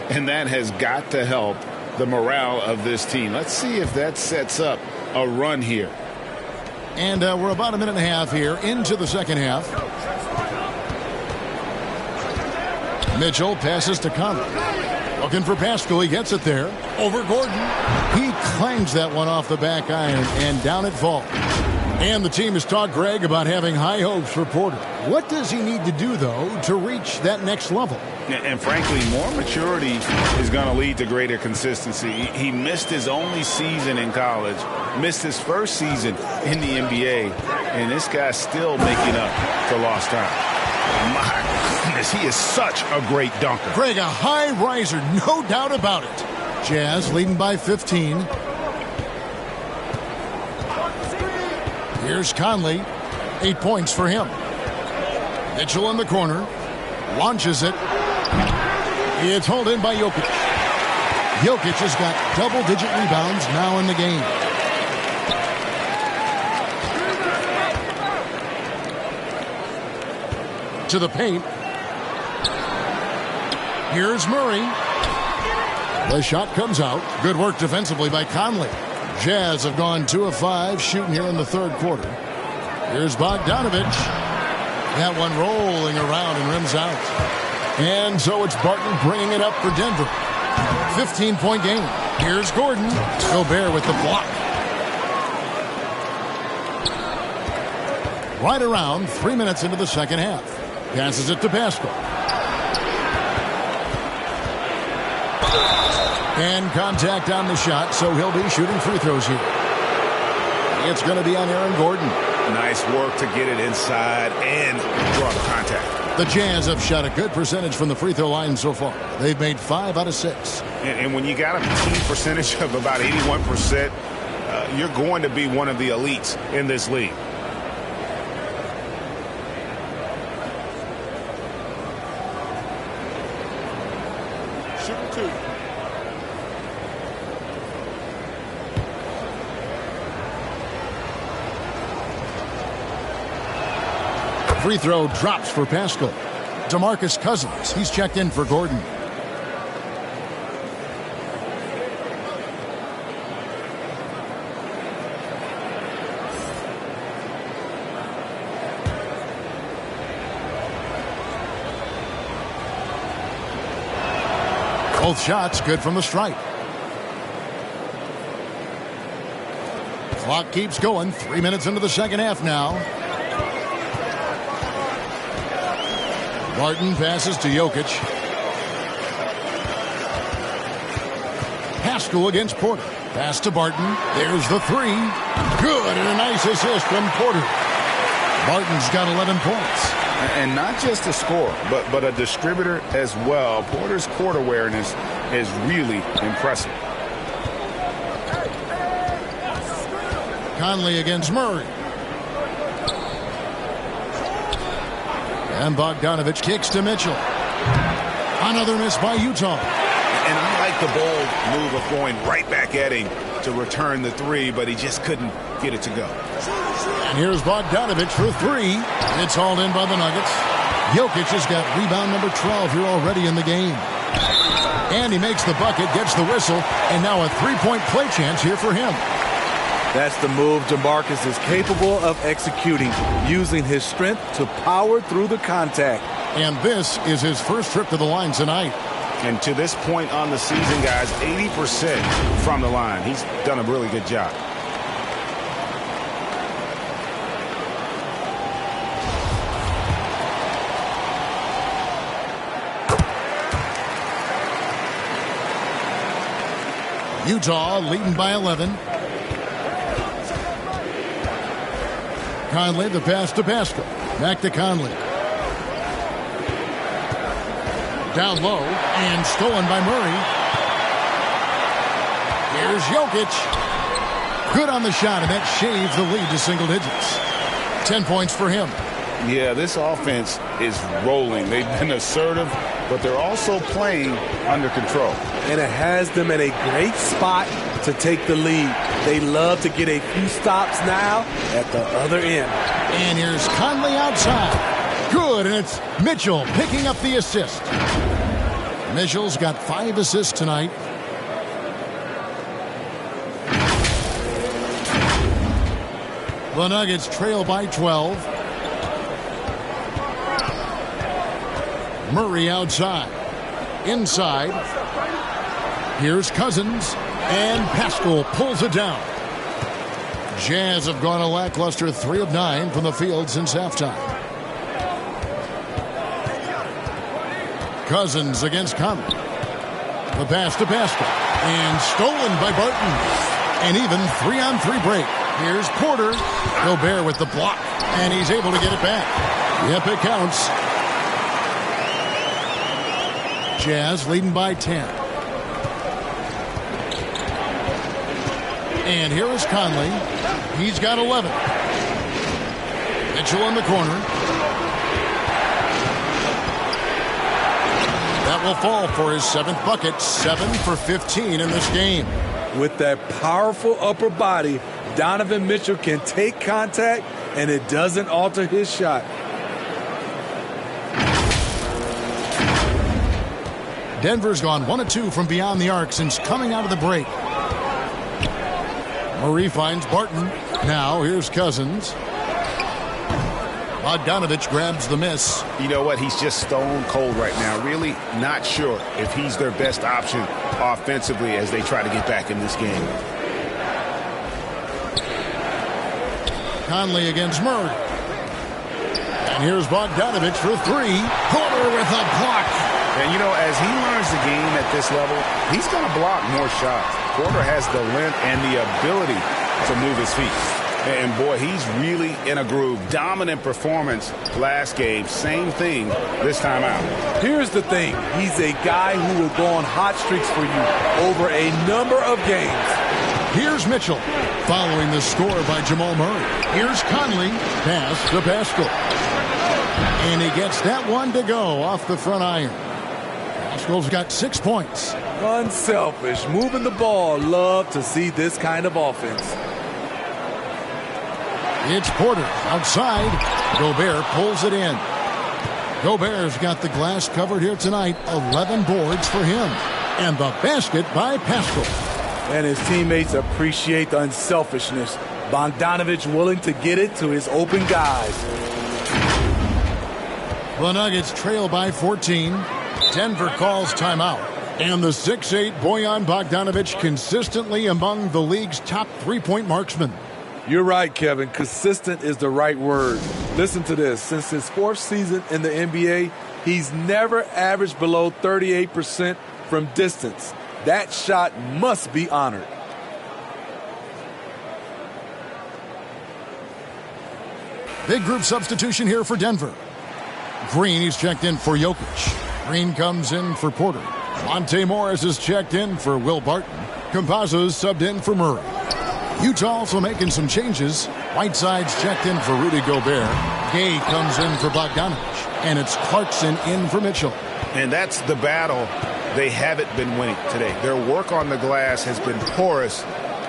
And that has got to help the morale of this team. Let's see if that sets up a run here. And we're about a minute and a half here into the second half. Mitchell passes to Conley. Looking for Paschall. He gets it there. Over Gordon. He clangs that one off the back iron, and down it falls. And the team has talked, Greg, about having high hopes for Porter. What does he need to do, though, to reach that next level? And frankly, more maturity is going to lead to greater consistency. He missed his only season in college, missed his first season in the NBA, and this guy's still making up for lost time. My goodness, he is such a great dunker. Greg, a high riser, no doubt about it. Jazz leading by 15. Here's Conley. 8 points for him. Mitchell in the corner. Launches it. It's hauled in by Jokic. Jokic has got double-digit rebounds now in the game. To the paint. Here's Murray. The shot comes out. Good work defensively by Conley. Jazz have gone 2 of 5 shooting here in the third quarter. Here's Bogdanovich. That one rolling around and rims out. And so it's Barton bringing it up for Denver. 15-point game. Here's Gordon. Gobert with the block. Right around 3 minutes into the second half. Passes it to Pascal. And contact on the shot, so he'll be shooting free throws here. It's going to be on Aaron Gordon. Nice work to get it inside and draw the contact. The Jazz have shot a good percentage from the free throw line so far. They've made 5 out of 6. And when you got a team percentage of about 81%, you're going to be one of the elites in this league. Shooting 2. Free throw drops for Pascal. DeMarcus Cousins, he's checked in for Gordon. Both shots good from the stripe. Clock keeps going. 3 minutes into the second half now. Barton passes to Jokic. Pascal against Porter. Pass to Barton. There's the 3. Good, and a nice assist from Porter. Barton's got 11 points. And not just a scorer, but a distributor as well. Porter's court awareness is really impressive. Conley against Murray. And Bogdanovich kicks to Mitchell. Another miss by Utah. And I like the bold move of going right back at him to return the 3, but he just couldn't get it to go. And here's Bogdanovich for 3. It's hauled in by the Nuggets. Jokic has got rebound number 12 here already in the game. And he makes the bucket, gets the whistle, and now a 3-point play chance here for him. That's the move DeMarcus is capable of executing, using his strength to power through the contact. And this is his first trip to the line tonight. And to this point on the season, guys, 80% from the line. He's done a really good job. Utah leading by 11. Conley, the pass to Pascal. Back to Conley. Down low and stolen by Murray. Here's Jokic. Good on the shot, and that shaves the lead to single digits. 10 points for him. Yeah, this offense is rolling. They've been assertive, but they're also playing under control. And it has them in a great spot to take the lead. They love to get a few stops now at the other end. And here's Conley outside. Good, and it's Mitchell picking up the assist. Mitchell's got 5 assists tonight. The Nuggets trail by 12. Murray outside. Inside. Here's Cousins. And Pascal pulls it down. Jazz have gone a lackluster 3 of 9 from the field since halftime. Cousins against Conley. The pass to Pascal. And stolen by Barton. An even 3-on-3 break. Here's Porter. Gobert with the block. And he's able to get it back. Yep, it counts. Jazz leading by 10. And here is Conley. He's got 11. Mitchell in the corner. That will fall for his 7th bucket. 7 for 15 in this game. With that powerful upper body, Donovan Mitchell can take contact, and it doesn't alter his shot. Denver's gone 1 of 2 from beyond the arc since coming out of the break. Murray finds Barton. Now here's Cousins. Bogdanovich grabs the miss. You know what? He's just stone cold right now. Really not sure if he's their best option offensively as they try to get back in this game. Conley against Murray. And here's Bogdanovich for 3. Porter with a block. And, you know, as he learns the game at this level, he's going to block more shots. Porter has the length and the ability to move his feet. And, boy, he's really in a groove. Dominant performance last game. Same thing this time out. Here's the thing. He's a guy who will go on hot streaks for you over a number of games. Here's Mitchell following the score by Jamal Murray. Here's Conley. Pass to Pascal. And he gets that one to go off the front iron. Pascal's got 6 points. Unselfish. Moving the ball. Love to see this kind of offense. It's Porter outside. Gobert pulls it in. Gobert's got the glass covered here tonight. 11 boards for him. And the basket by Pascal. And his teammates appreciate the unselfishness. Bogdanovich willing to get it to his open guys. The Nuggets trail by 14. Denver calls timeout. And the 6'8" Bojan Bogdanovich consistently among the league's top three-point marksmen. You're right, Kevin. Consistent is the right word. Listen to this. Since his 4th season in the NBA, he's never averaged below 38% from distance. That shot must be honored. Big group substitution here for Denver. Green, he's checked in for Jokic. Green comes in for Porter. Monte Morris is checked in for Will Barton. Campazzo's subbed in for Murray. Utah also making some changes. Whiteside's checked in for Rudy Gobert. Gay comes in for Bogdanovich. And it's Clarkson in for Mitchell. And that's the battle they haven't been winning today. Their work on the glass has been porous,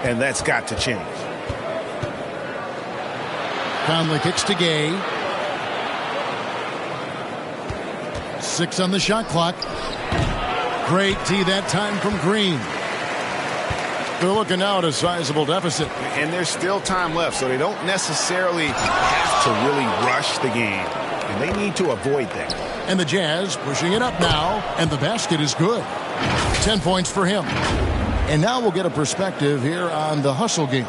and that's got to change. Conley kicks to Gay. 6 on the shot clock. Great D that time from Green. They're looking now at a sizable deficit. And there's still time left, so they don't necessarily have to really rush the game. And they need to avoid that. And the Jazz pushing it up now, and the basket is good. 10 points for him. And now we'll get a perspective here on the hustle game,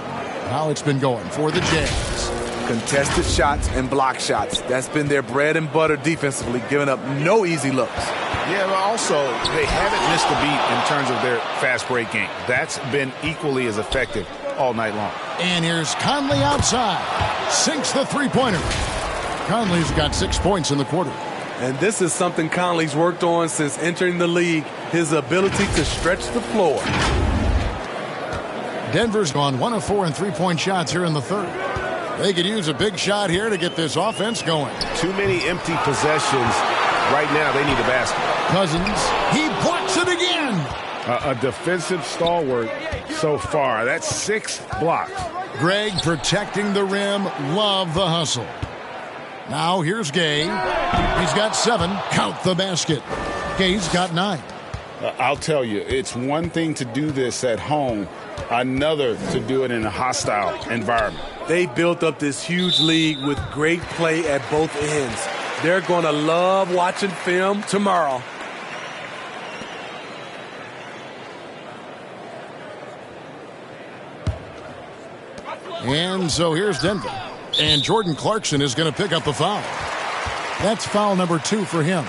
how it's been going for the Jazz. Contested shots and block shots. That's been their bread and butter defensively, giving up no easy looks. Yeah, but also, they haven't missed a beat in terms of their fast break game. That's been equally as effective all night long. And here's Conley outside. Sinks the three-pointer. Conley's got 6 points in the quarter. And this is something Conley's worked on since entering the league, his ability to stretch the floor. Denver's gone 1 of 4 in three-point shots here in the third. They could use a big shot here to get this offense going. Too many empty possessions. Right now, they need a basket. Cousins, he blocks it again. A defensive stalwart so far. That's 6 blocks. Greg protecting the rim. Love the hustle. Now here's Gay. He's got 7. Count the basket. Gay's got 9. I'll tell you, it's one thing to do this at home, another to do it in a hostile environment. They built up this huge league with great play at both ends. They're going to love watching film tomorrow. And so here's Denver. And Jordan Clarkson is going to pick up the foul. That's foul number 2 for him.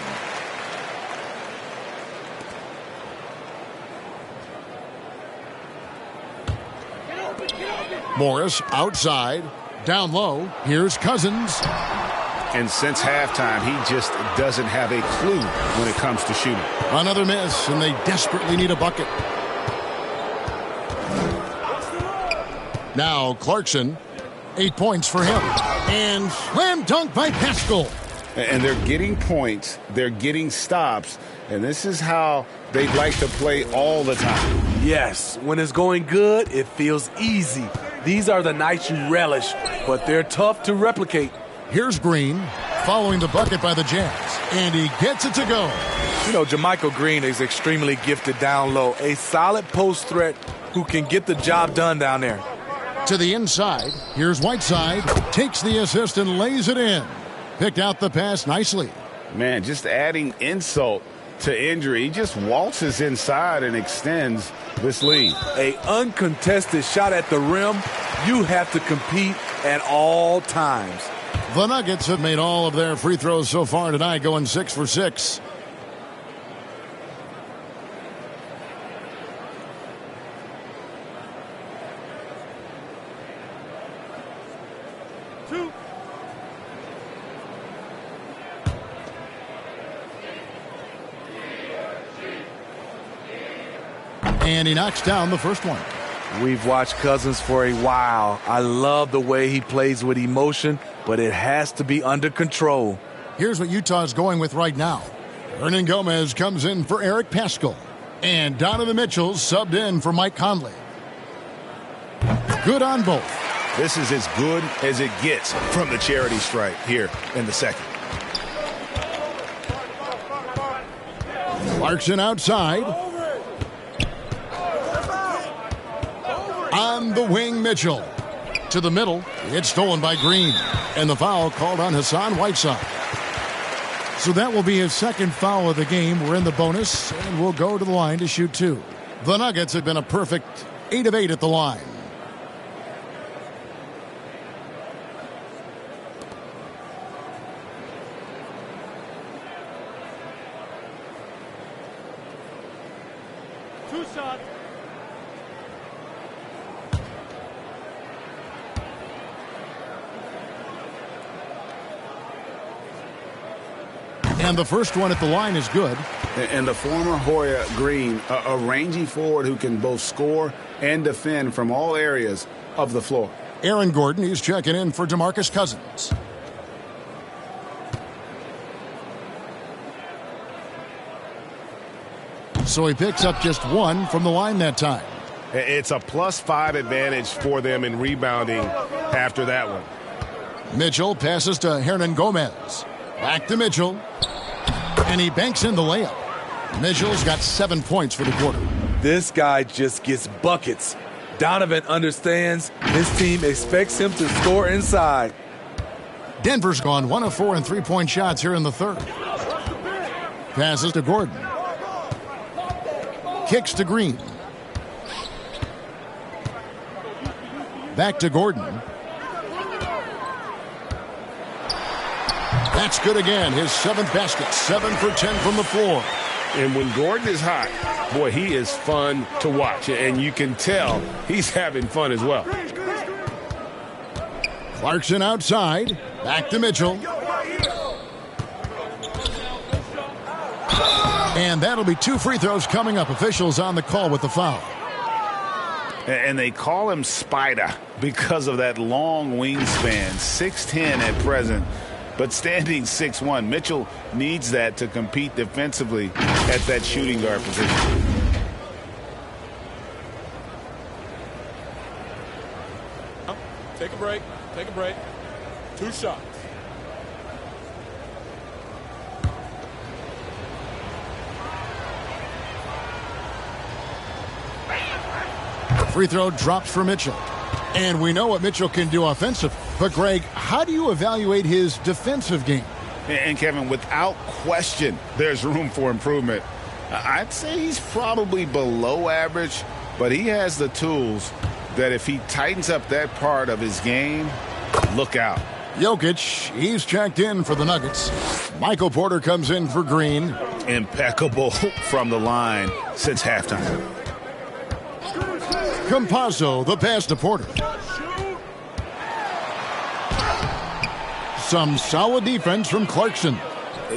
Morris outside. Down low. Here's Cousins. And since halftime, he just doesn't have a clue when it comes to shooting. Another miss, and they desperately need a bucket. Now Clarkson, 8 points for him. And slam dunk by Pascal. And they're getting points, they're getting stops, and this is how they'd like to play all the time. Yes, when it's going good, it feels easy. These are the nights you relish, but they're tough to replicate. Here's Green, following the bucket by the Jazz, and he gets it to go. You know, JaMychal Green is extremely gifted down low. A solid post threat who can get the job done down there. To the inside. Here's Whiteside. Takes the assist and lays it in. Picked out the pass nicely. Man, just adding insult to injury. He just waltzes inside and extends this lead. A uncontested shot at the rim. You have to compete at all times. The Nuggets have made all of their free throws so far tonight, going 6 for 6. And he knocks down the first one. We've watched Cousins for a while. I love the way he plays with emotion, but it has to be under control. Here's what Utah's going with right now. Hernan Gomez comes in for Eric Paschall. And Donovan Mitchell subbed in for Mike Conley. Good on both. This is as good as it gets from the charity stripe here in the second. Clarkson outside. On the wing, Mitchell. To the middle. It's stolen by Green. And the foul called on Hassan Whiteside. So that will be his second foul of the game. We're in the bonus, and we'll go to the line to shoot 2. The Nuggets have been a perfect 8 of 8 at the line. Two shots. And the first one at the line is good. And the former Hoya Green, a rangy forward who can both score and defend from all areas of the floor. Aaron Gordon, he's checking in for DeMarcus Cousins. So he picks up just 1 from the line that time. It's a +5 advantage for them in rebounding after that one. Mitchell passes to Hernan Gomez. Back to Mitchell. And he banks in the layup. Mitchell's got 7 points for the quarter. This guy just gets buckets. Donovan understands his team expects him to score inside. Denver's gone 1 of 4 in three-point shots here in the third. Passes to Gordon. Kicks to Green. Back to Gordon. That's good again. His 7th basket. 7 for 10 from the floor. And when Gordon is hot, boy, he is fun to watch. And you can tell he's having fun as well. Clarkson outside. Back to Mitchell. And that'll be 2 free throws coming up. Officials on the call with the foul. And they call him Spider because of that long wingspan. 6'10" at present. But standing 6'1", Mitchell needs that to compete defensively at that shooting guard position. Take a break. Take a break. 2 shots. Free throw drops for Mitchell. And we know what Mitchell can do offensive. But, Greg, how do you evaluate his defensive game? And, Kevin, without question, there's room for improvement. I'd say he's probably below average, but he has the tools that if he tightens up that part of his game, look out. Jokic, he's checked in for the Nuggets. Michael Porter comes in for Green. Impeccable from the line since halftime. Campazzo, the pass to Porter. Some solid defense from Clarkson.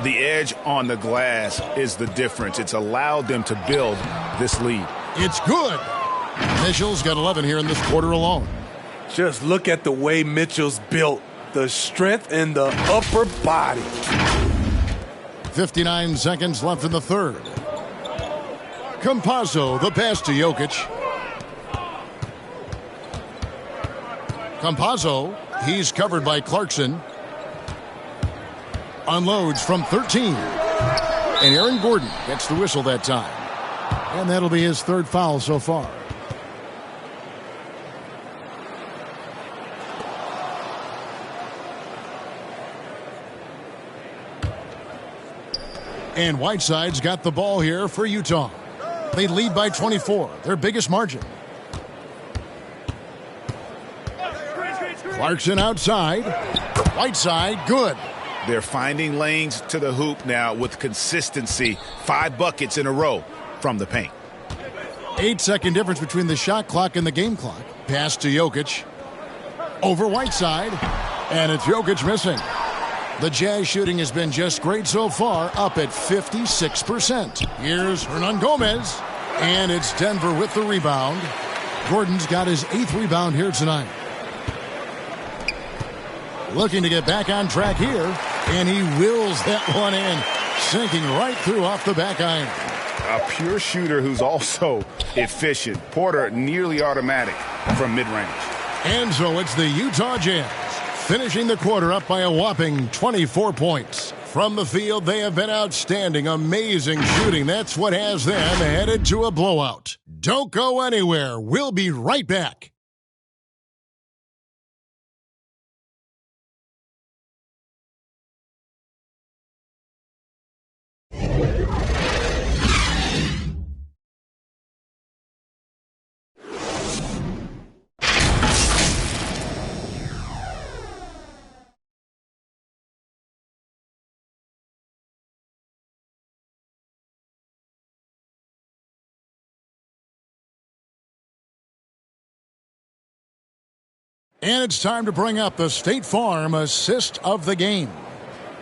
The edge on the glass is the difference. It's allowed them to build this lead. It's good. Mitchell's got 11 here in this quarter alone. Just look at the way Mitchell's built. The strength in the upper body. 59 seconds left in the third. Campazzo, the pass to Jokic. Campazzo, he's covered by Clarkson. Unloads from 13. And Aaron Gordon gets the whistle that time. And that'll be his third foul so far. And Whiteside's got the ball here for Utah. They lead by 24, their biggest margin. Clarkson outside. Whiteside, good. They're finding lanes to the hoop now with consistency. 5 buckets in a row from the paint. 8-second difference between the shot clock and the game clock. Pass to Jokic. Over Whiteside. And it's Jokic missing. The Jazz shooting has been just great so far, up at 56%. Here's Hernan Gomez. And it's Denver with the rebound. Gordon's got his 8th rebound here tonight. Looking to get back on track here. And he wills that one in. Sinking right through off the back iron. A pure shooter who's also efficient. Porter nearly automatic from mid-range. And so it's the Utah Jazz finishing the quarter up by a whopping 24 points. From the field, they have been outstanding, amazing shooting. That's what has them headed to a blowout. Don't go anywhere. We'll be right back. And it's time to bring up the State Farm assist of the game.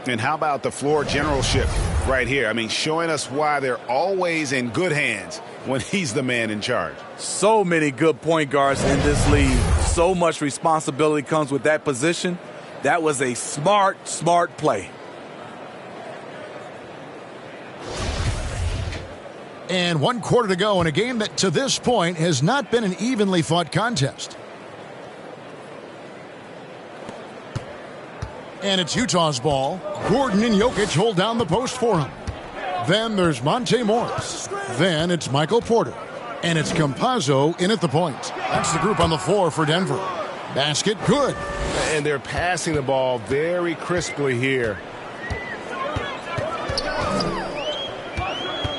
And how about the floor generalship right here? I mean, showing us why they're always in good hands when he's the man in charge. So many good point guards in this league. So much responsibility comes with that position. That was a smart play. And 1 quarter to go in a game that to this point has not been an evenly fought contest. And it's Utah's ball. Gordon and Jokic hold down the post for him. Then there's Monte Morris. Then it's Michael Porter. And it's Campazzo in at the point. That's the group on the floor for Denver. Basket good. And they're passing the ball very crisply here.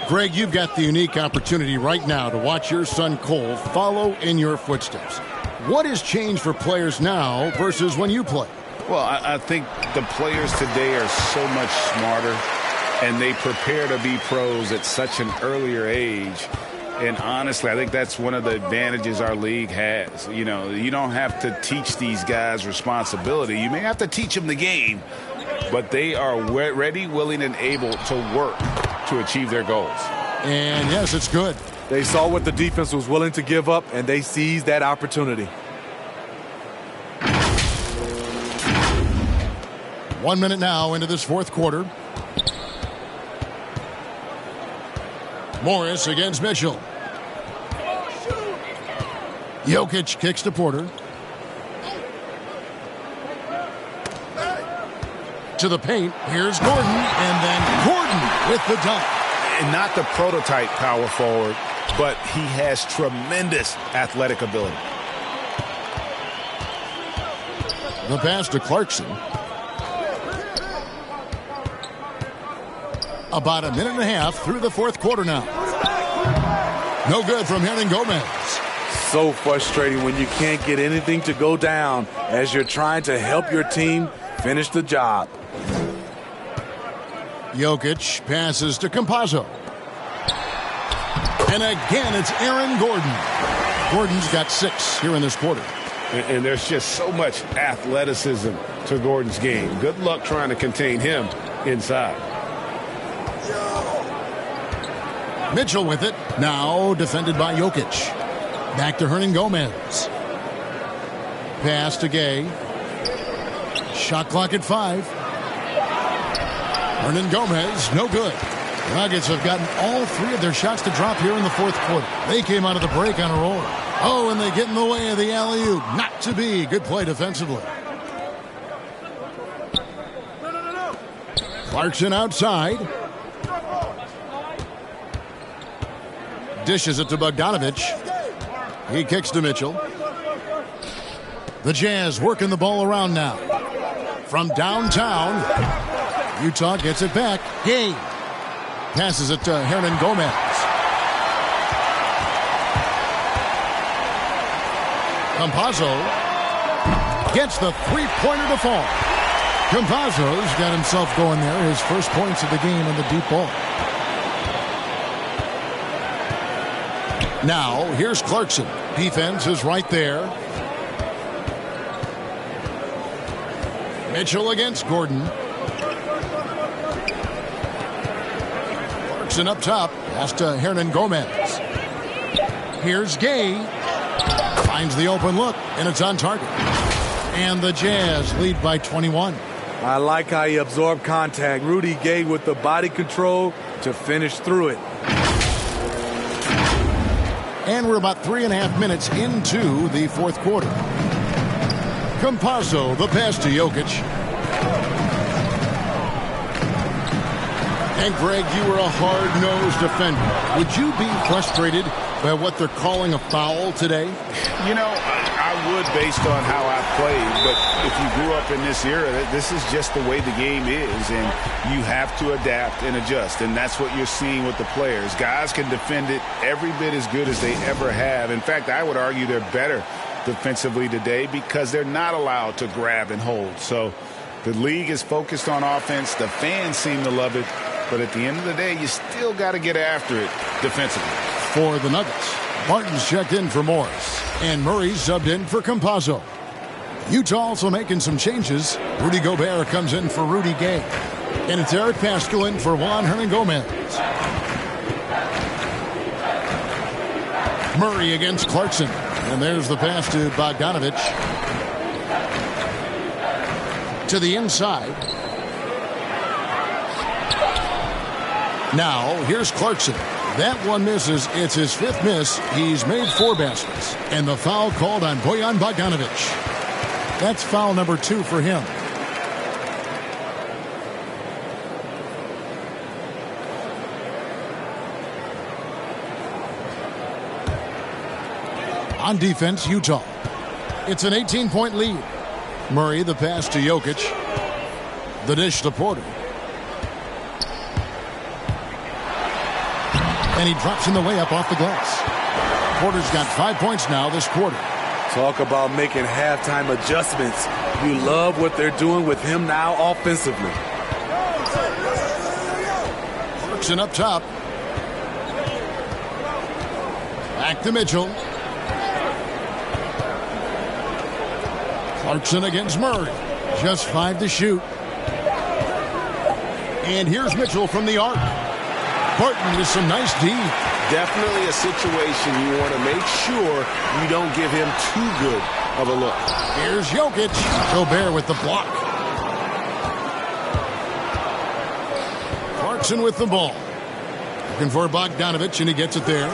Greg, you've got the unique opportunity right now to watch your son Cole follow in your footsteps. What has changed for players now versus when you played? Well, I think the players today are so much smarter, and they prepare to be pros at such an earlier age. And honestly, I think that's one of the advantages our league has. You know, you don't have to teach these guys responsibility. You may have to teach them the game, but they are ready, willing, and able to work to achieve their goals. And yes, it's good. They saw what the defense was willing to give up, and they seized that opportunity. 1 minute now into this fourth quarter. Morris against Mitchell. Jokic kicks to Porter. To the paint. Here's Gordon. And then Gordon with the dunk. And not the prototype power forward, but he has tremendous athletic ability. The pass to Clarkson. About a minute and a half through the fourth quarter now. No good from Hernan Gomez. So frustrating when you can't get anything to go down as you're trying to help your team finish the job. Jokic passes to Campazzo. And again, it's Aaron Gordon. Gordon's got 6 here in this quarter. And there's just so much athleticism to Gordon's game. Good luck trying to contain him inside. Mitchell with it. Now defended by Jokic. Back to Hernan Gomez. Pass to Gay. Shot clock at 5. Hernan Gomez, no good. Nuggets have gotten all 3 of their shots to drop here in the fourth quarter. They came out of the break on a roll. Oh, and they get in the way of the alley-oop. Not to be. Good play defensively. Clarkson outside. Dishes it to Bogdanovich. He kicks to Mitchell. The Jazz working the ball around now. From downtown, Utah gets it back. Gay passes it to Hernan Gomez. Campazzo gets the three-pointer to fall. Campazzo's got himself going there. His first points of the game in the deep ball. Now, here's Clarkson. Defense is right there. Mitchell against Gordon. Clarkson up top. Pass to Hernan Gomez. Here's Gay. Finds the open look, and it's on target. And the Jazz lead by 21. I like how he absorbed contact. Rudy Gay with the body control to finish through it. And we're about 3.5 minutes into the fourth quarter. Campazzo, the pass to Jokic. And Greg, you were a hard-nosed defender. Would you be frustrated by what they're calling a foul today? You know, I would based on how I played, but if you grew up in this era, this is just the way the game is, and you have to adapt and adjust, and that's what you're seeing with the players. Guys can defend it every bit as good as they ever have. In fact, I would argue they're better defensively today because they're not allowed to grab and hold. So the league is focused on offense. The fans seem to love it, but at the end of the day, you still got to get after it defensively. For the Nuggets, Martin's checked in for Morris, and Murray's subbed in for Campazzo. Utah also making some changes. Rudy Gobert comes in for Rudy Gay, and it's Eric Paschal in for Juan Hernangomez. Murray against Clarkson, and there's the pass to Bogdanovich. To the inside. Now, here's Clarkson. That one misses. It's his fifth miss. He's made 4 baskets. And the foul called on Bojan Bogdanovich. That's foul number 2 for him. On defense, Utah. It's an 18-point lead. Murray, the pass to Jokic. The dish to Porter. And he drops in the layup off the glass. Porter's got 5 points now this quarter. Talk about making halftime adjustments. You love what they're doing with him now offensively. Clarkson up top. Back to Mitchell. Clarkson against Murray. Just 5 to shoot. And here's Mitchell from the arc. Barton with some nice D. Definitely a situation you want to make sure you don't give him too good of a look. Here's Jokic. Gobert with the block. Clarkson with the ball. Looking for Bogdanovich, and he gets it there.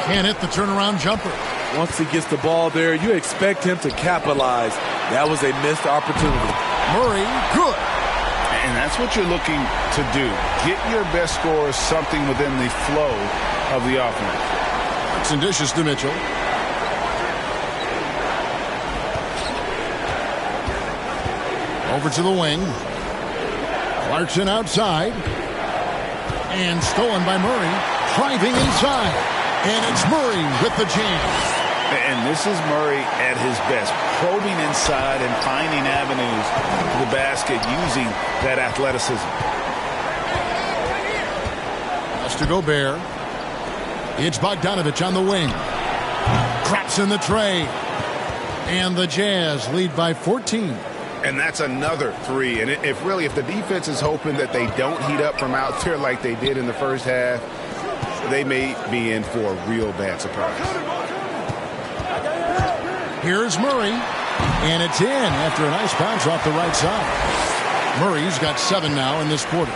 Can't hit the turnaround jumper. Once he gets the ball there, you expect him to capitalize. That was a missed opportunity. Murray, good. And that's what you're looking to do. Get your best scorers something within the flow of the offense. Clarkson dishes to Mitchell. Over to the wing. Clarkson outside. And stolen by Murray. Driving inside. And it's Murray with the jam. And this is Murray at his best, probing inside and finding avenues to the basket using that athleticism. Pass to Gobert. It's Bogdanovich on the wing. Drops in the tray. And the Jazz lead by 14. And that's another 3. And if the defense is hoping that they don't heat up from out there like they did in the first half, they may be in for a real bad surprise. Here's Murray, and it's in after a nice bounce off the right side. Murray's got 7 now in this quarter.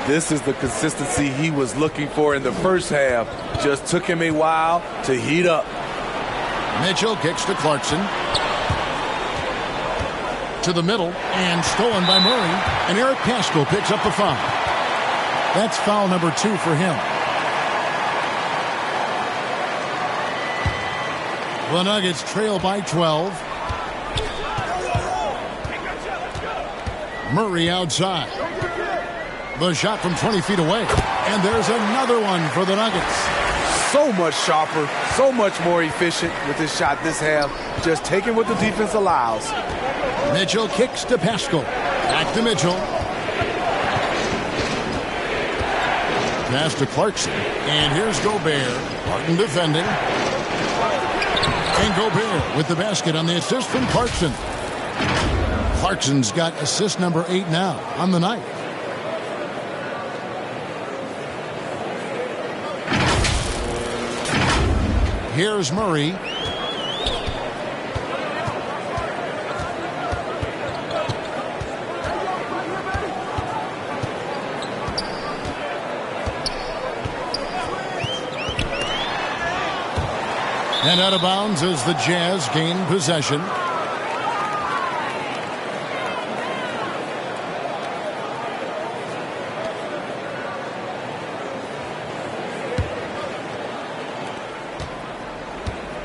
This is the consistency he was looking for in the first half. Just took him a while to heat up. Mitchell kicks to Clarkson. To the middle, and stolen by Murray. And Eric Paschal picks up the foul. That's foul number 2 for him. The Nuggets trail by 12. Murray outside. The shot from 20 feet away. And there's another one for the Nuggets. So much sharper, so much more efficient with this shot this half. Just taking what the defense allows. Mitchell kicks to Pascal. Back to Mitchell. Pass to Clarkson. And here's Gobert. Martin defending. And Gobert with the basket on the assist from Clarkson. Clarkson's got assist number 8 now on the night. Here's Murray. And out of bounds as the Jazz gain possession.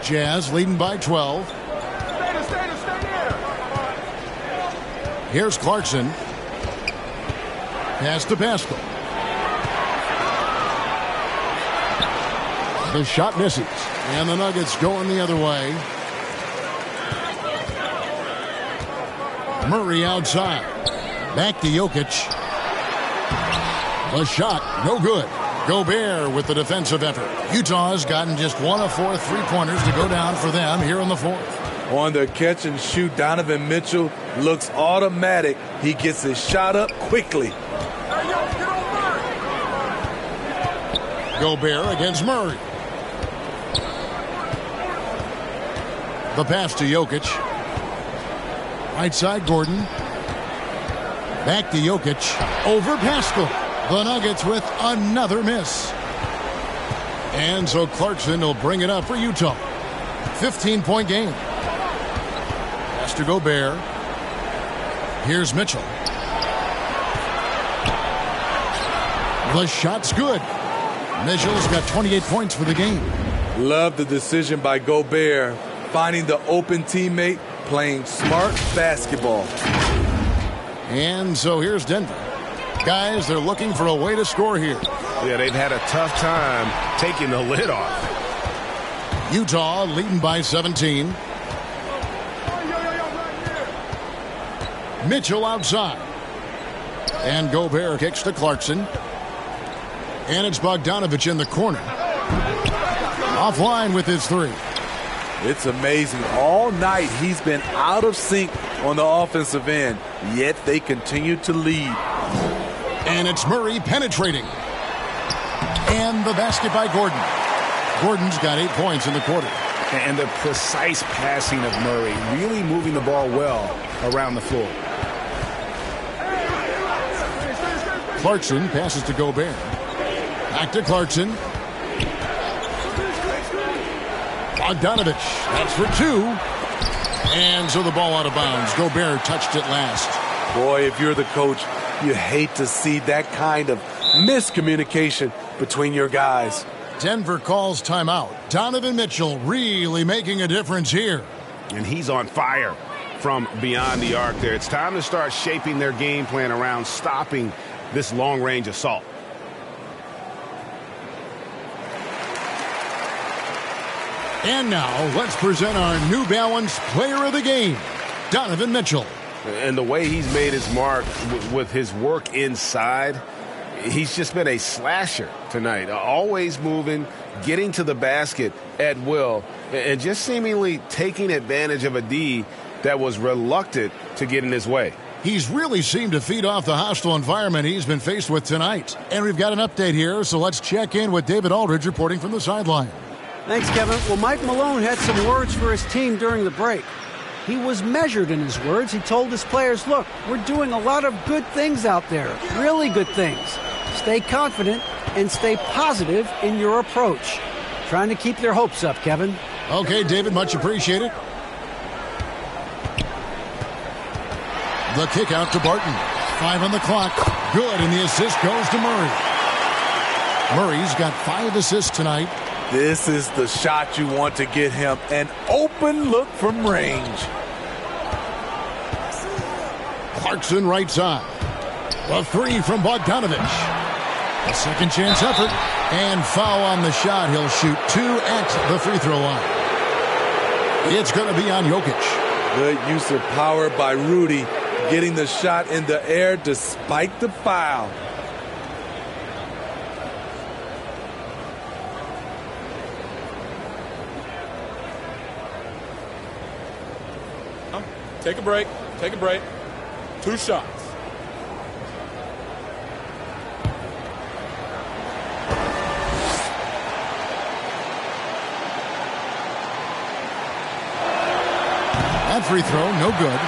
Jazz leading by 12. Here's Clarkson. Pass to Pascal. The shot misses. And the Nuggets going the other way. Murray outside. Back to Jokic. The shot, no good. Gobert with the defensive effort. Utah has gotten just 1 of 4 3-pointers to go down for them here in the fourth. On their catch and shoot, Donovan Mitchell looks automatic. He gets his shot up quickly. Gobert against Murray. The pass to Jokic. Right side, Gordon. Back to Jokic. Over Pascal. The Nuggets with another miss. And so Clarkson will bring it up for Utah. 15-point game. Pass to Gobert. Here's Mitchell. The shot's good. Mitchell's got 28 points for the game. Love the decision by Gobert. Finding the open teammate, playing smart basketball. And so here's Denver. Guys, they're looking for a way to score here. Yeah, they've had a tough time taking the lid off. Utah leading by 17. Mitchell outside. And Gobert kicks to Clarkson. And it's Bogdanovich in the corner. Offline with his 3. It's amazing. All night he's been out of sync on the offensive end, yet they continue to lead. And it's Murray penetrating. And the basket by Gordon. Gordon's got 8 points in the quarter. And the precise passing of Murray, really moving the ball well around the floor. Clarkson passes to Gobert. Back to Clarkson. Bogdanovich, that's for 2. And so the ball out of bounds. Gobert touched it last. Boy, if you're the coach, you hate to see that kind of miscommunication between your guys. Denver calls timeout. Donovan Mitchell really making a difference here. And he's on fire from beyond the arc there. It's time to start shaping their game plan around stopping this long-range assault. And now, let's present our New Balance Player of the Game, Donovan Mitchell. And the way he's made his mark with his work inside, he's just been a slasher tonight. Always moving, getting to the basket at will, and just seemingly taking advantage of a D that was reluctant to get in his way. He's really seemed to feed off the hostile environment he's been faced with tonight. And we've got an update here, so let's check in with David Aldridge reporting from the sideline. Thanks, Kevin. Well, Mike Malone had some words for his team during the break. He was measured in his words. He told his players, look, we're doing a lot of good things out there, really good things. Stay confident and stay positive in your approach. Trying to keep their hopes up, Kevin. Okay, David, much appreciated. The kick out to Barton. 5 on the clock. Good, and the assist goes to Murray. Murray's got 5 assists tonight. This is the shot you want to get him. An open look from range. Clarkson right side. A three from Bogdanovich. A second chance effort. And foul on the shot. He'll shoot 2 at the free throw line. It's going to be on Jokic. Good use of power by Rudy, getting the shot in the air despite the foul. Take a break. Take a break. 2 shots. That free throw, no good.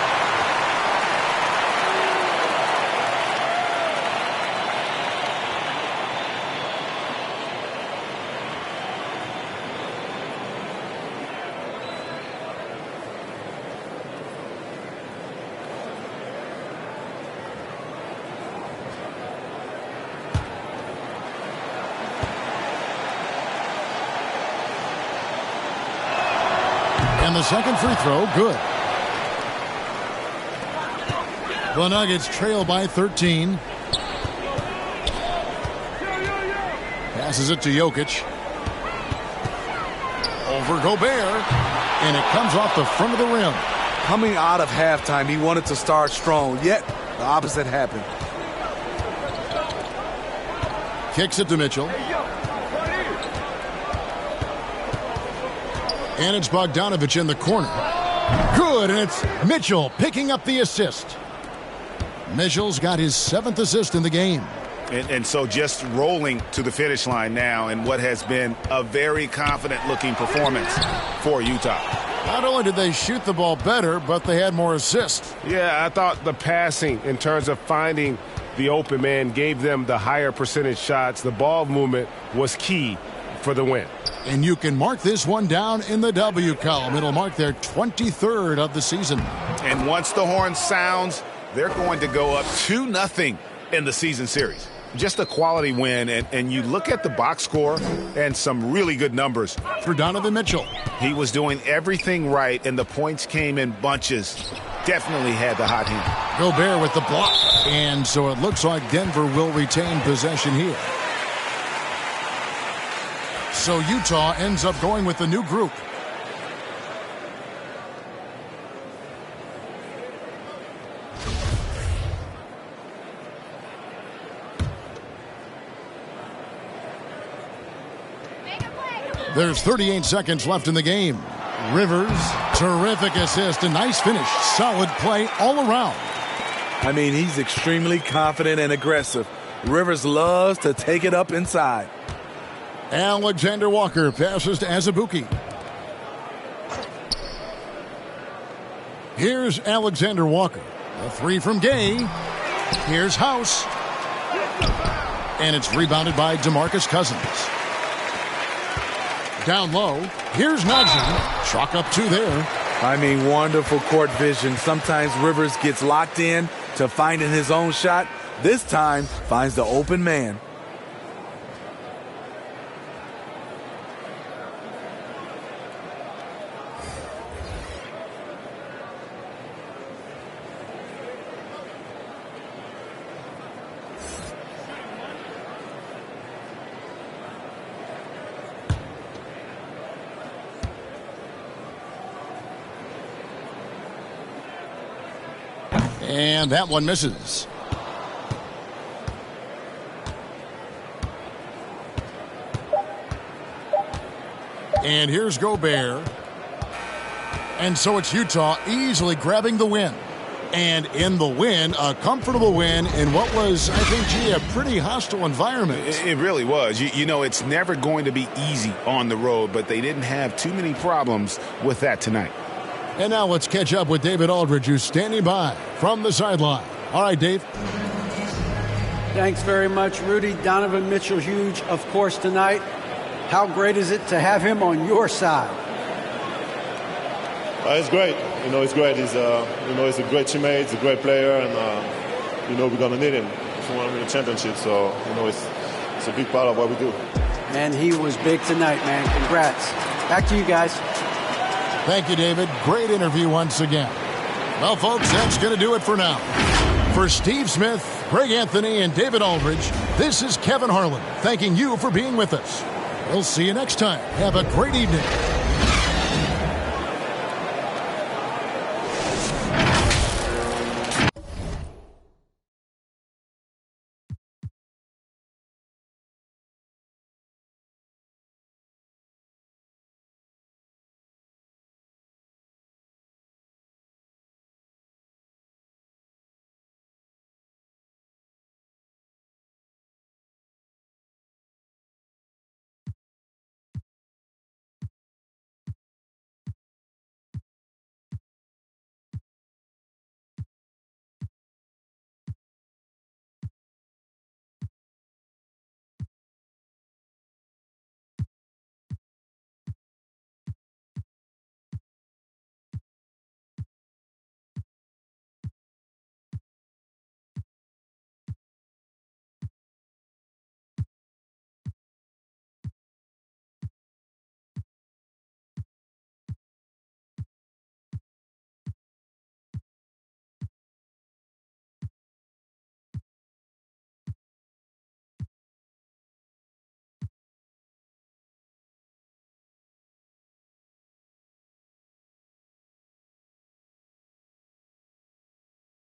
And the second free throw, good. The Nuggets trail by 13. Passes it to Jokic. Over Gobert. And it comes off the front of the rim. Coming out of halftime, he wanted to start strong, yet the opposite happened. Kicks it to Mitchell. And it's Bogdanovich in the corner. Good, and it's Mitchell picking up the assist. Mitchell's got his 7th assist in the game. And so just rolling to the finish line now in what has been a very confident-looking performance for Utah. Not only did they shoot the ball better, but they had more assists. Yeah, I thought the passing in terms of finding the open man gave them the higher percentage shots. The ball movement was key for the win. And you can mark this one down in the W column. It'll mark their 23rd of the season. And once the horn sounds, they're going to go up 2-0 in the season series. Just a quality win, and you look at the box score and some really good numbers. For Donovan Mitchell. He was doing everything right, and the points came in bunches. Definitely had the hot hand. Gobert with the block. And so it looks like Denver will retain possession here. So Utah ends up going with the new group. There's 38 seconds left in the game. Rivers, terrific assist, a nice finish. Solid play all around. I mean, he's extremely confident and aggressive. Rivers loves to take it up inside. Alexander Walker passes to Azubuike. Here's Alexander Walker. A three from Gay. Here's House. And it's rebounded by DeMarcus Cousins. Down low. Here's Naji. Chalk up 2 there. I mean, wonderful court vision. Sometimes Rivers gets locked in to finding his own shot. This time, finds the open man. And that one misses. And here's Gobert. And so it's Utah easily grabbing the win. And in the win, a comfortable win in what was, I think, a pretty hostile environment. It really was. You know, it's never going to be easy on the road, but they didn't have too many problems with that tonight. And now let's catch up with David Aldridge, who's standing by from the sideline. All right, Dave. Thanks very much, Rudy. Donovan Mitchell, huge, of course, tonight. How great is it to have him on your side? It's great. You know, it's great. He's a great teammate. He's a great player, and we're going to need him if we want to win a championship. So, it's a big part of what we do. And he was big tonight, man. Congrats. Back to you guys. Thank you, David. Great interview once again. Well, folks, that's going to do it for now. For Steve Smith, Greg Anthony, and David Aldridge, this is Kevin Harlan thanking you for being with us. We'll see you next time. Have a great evening.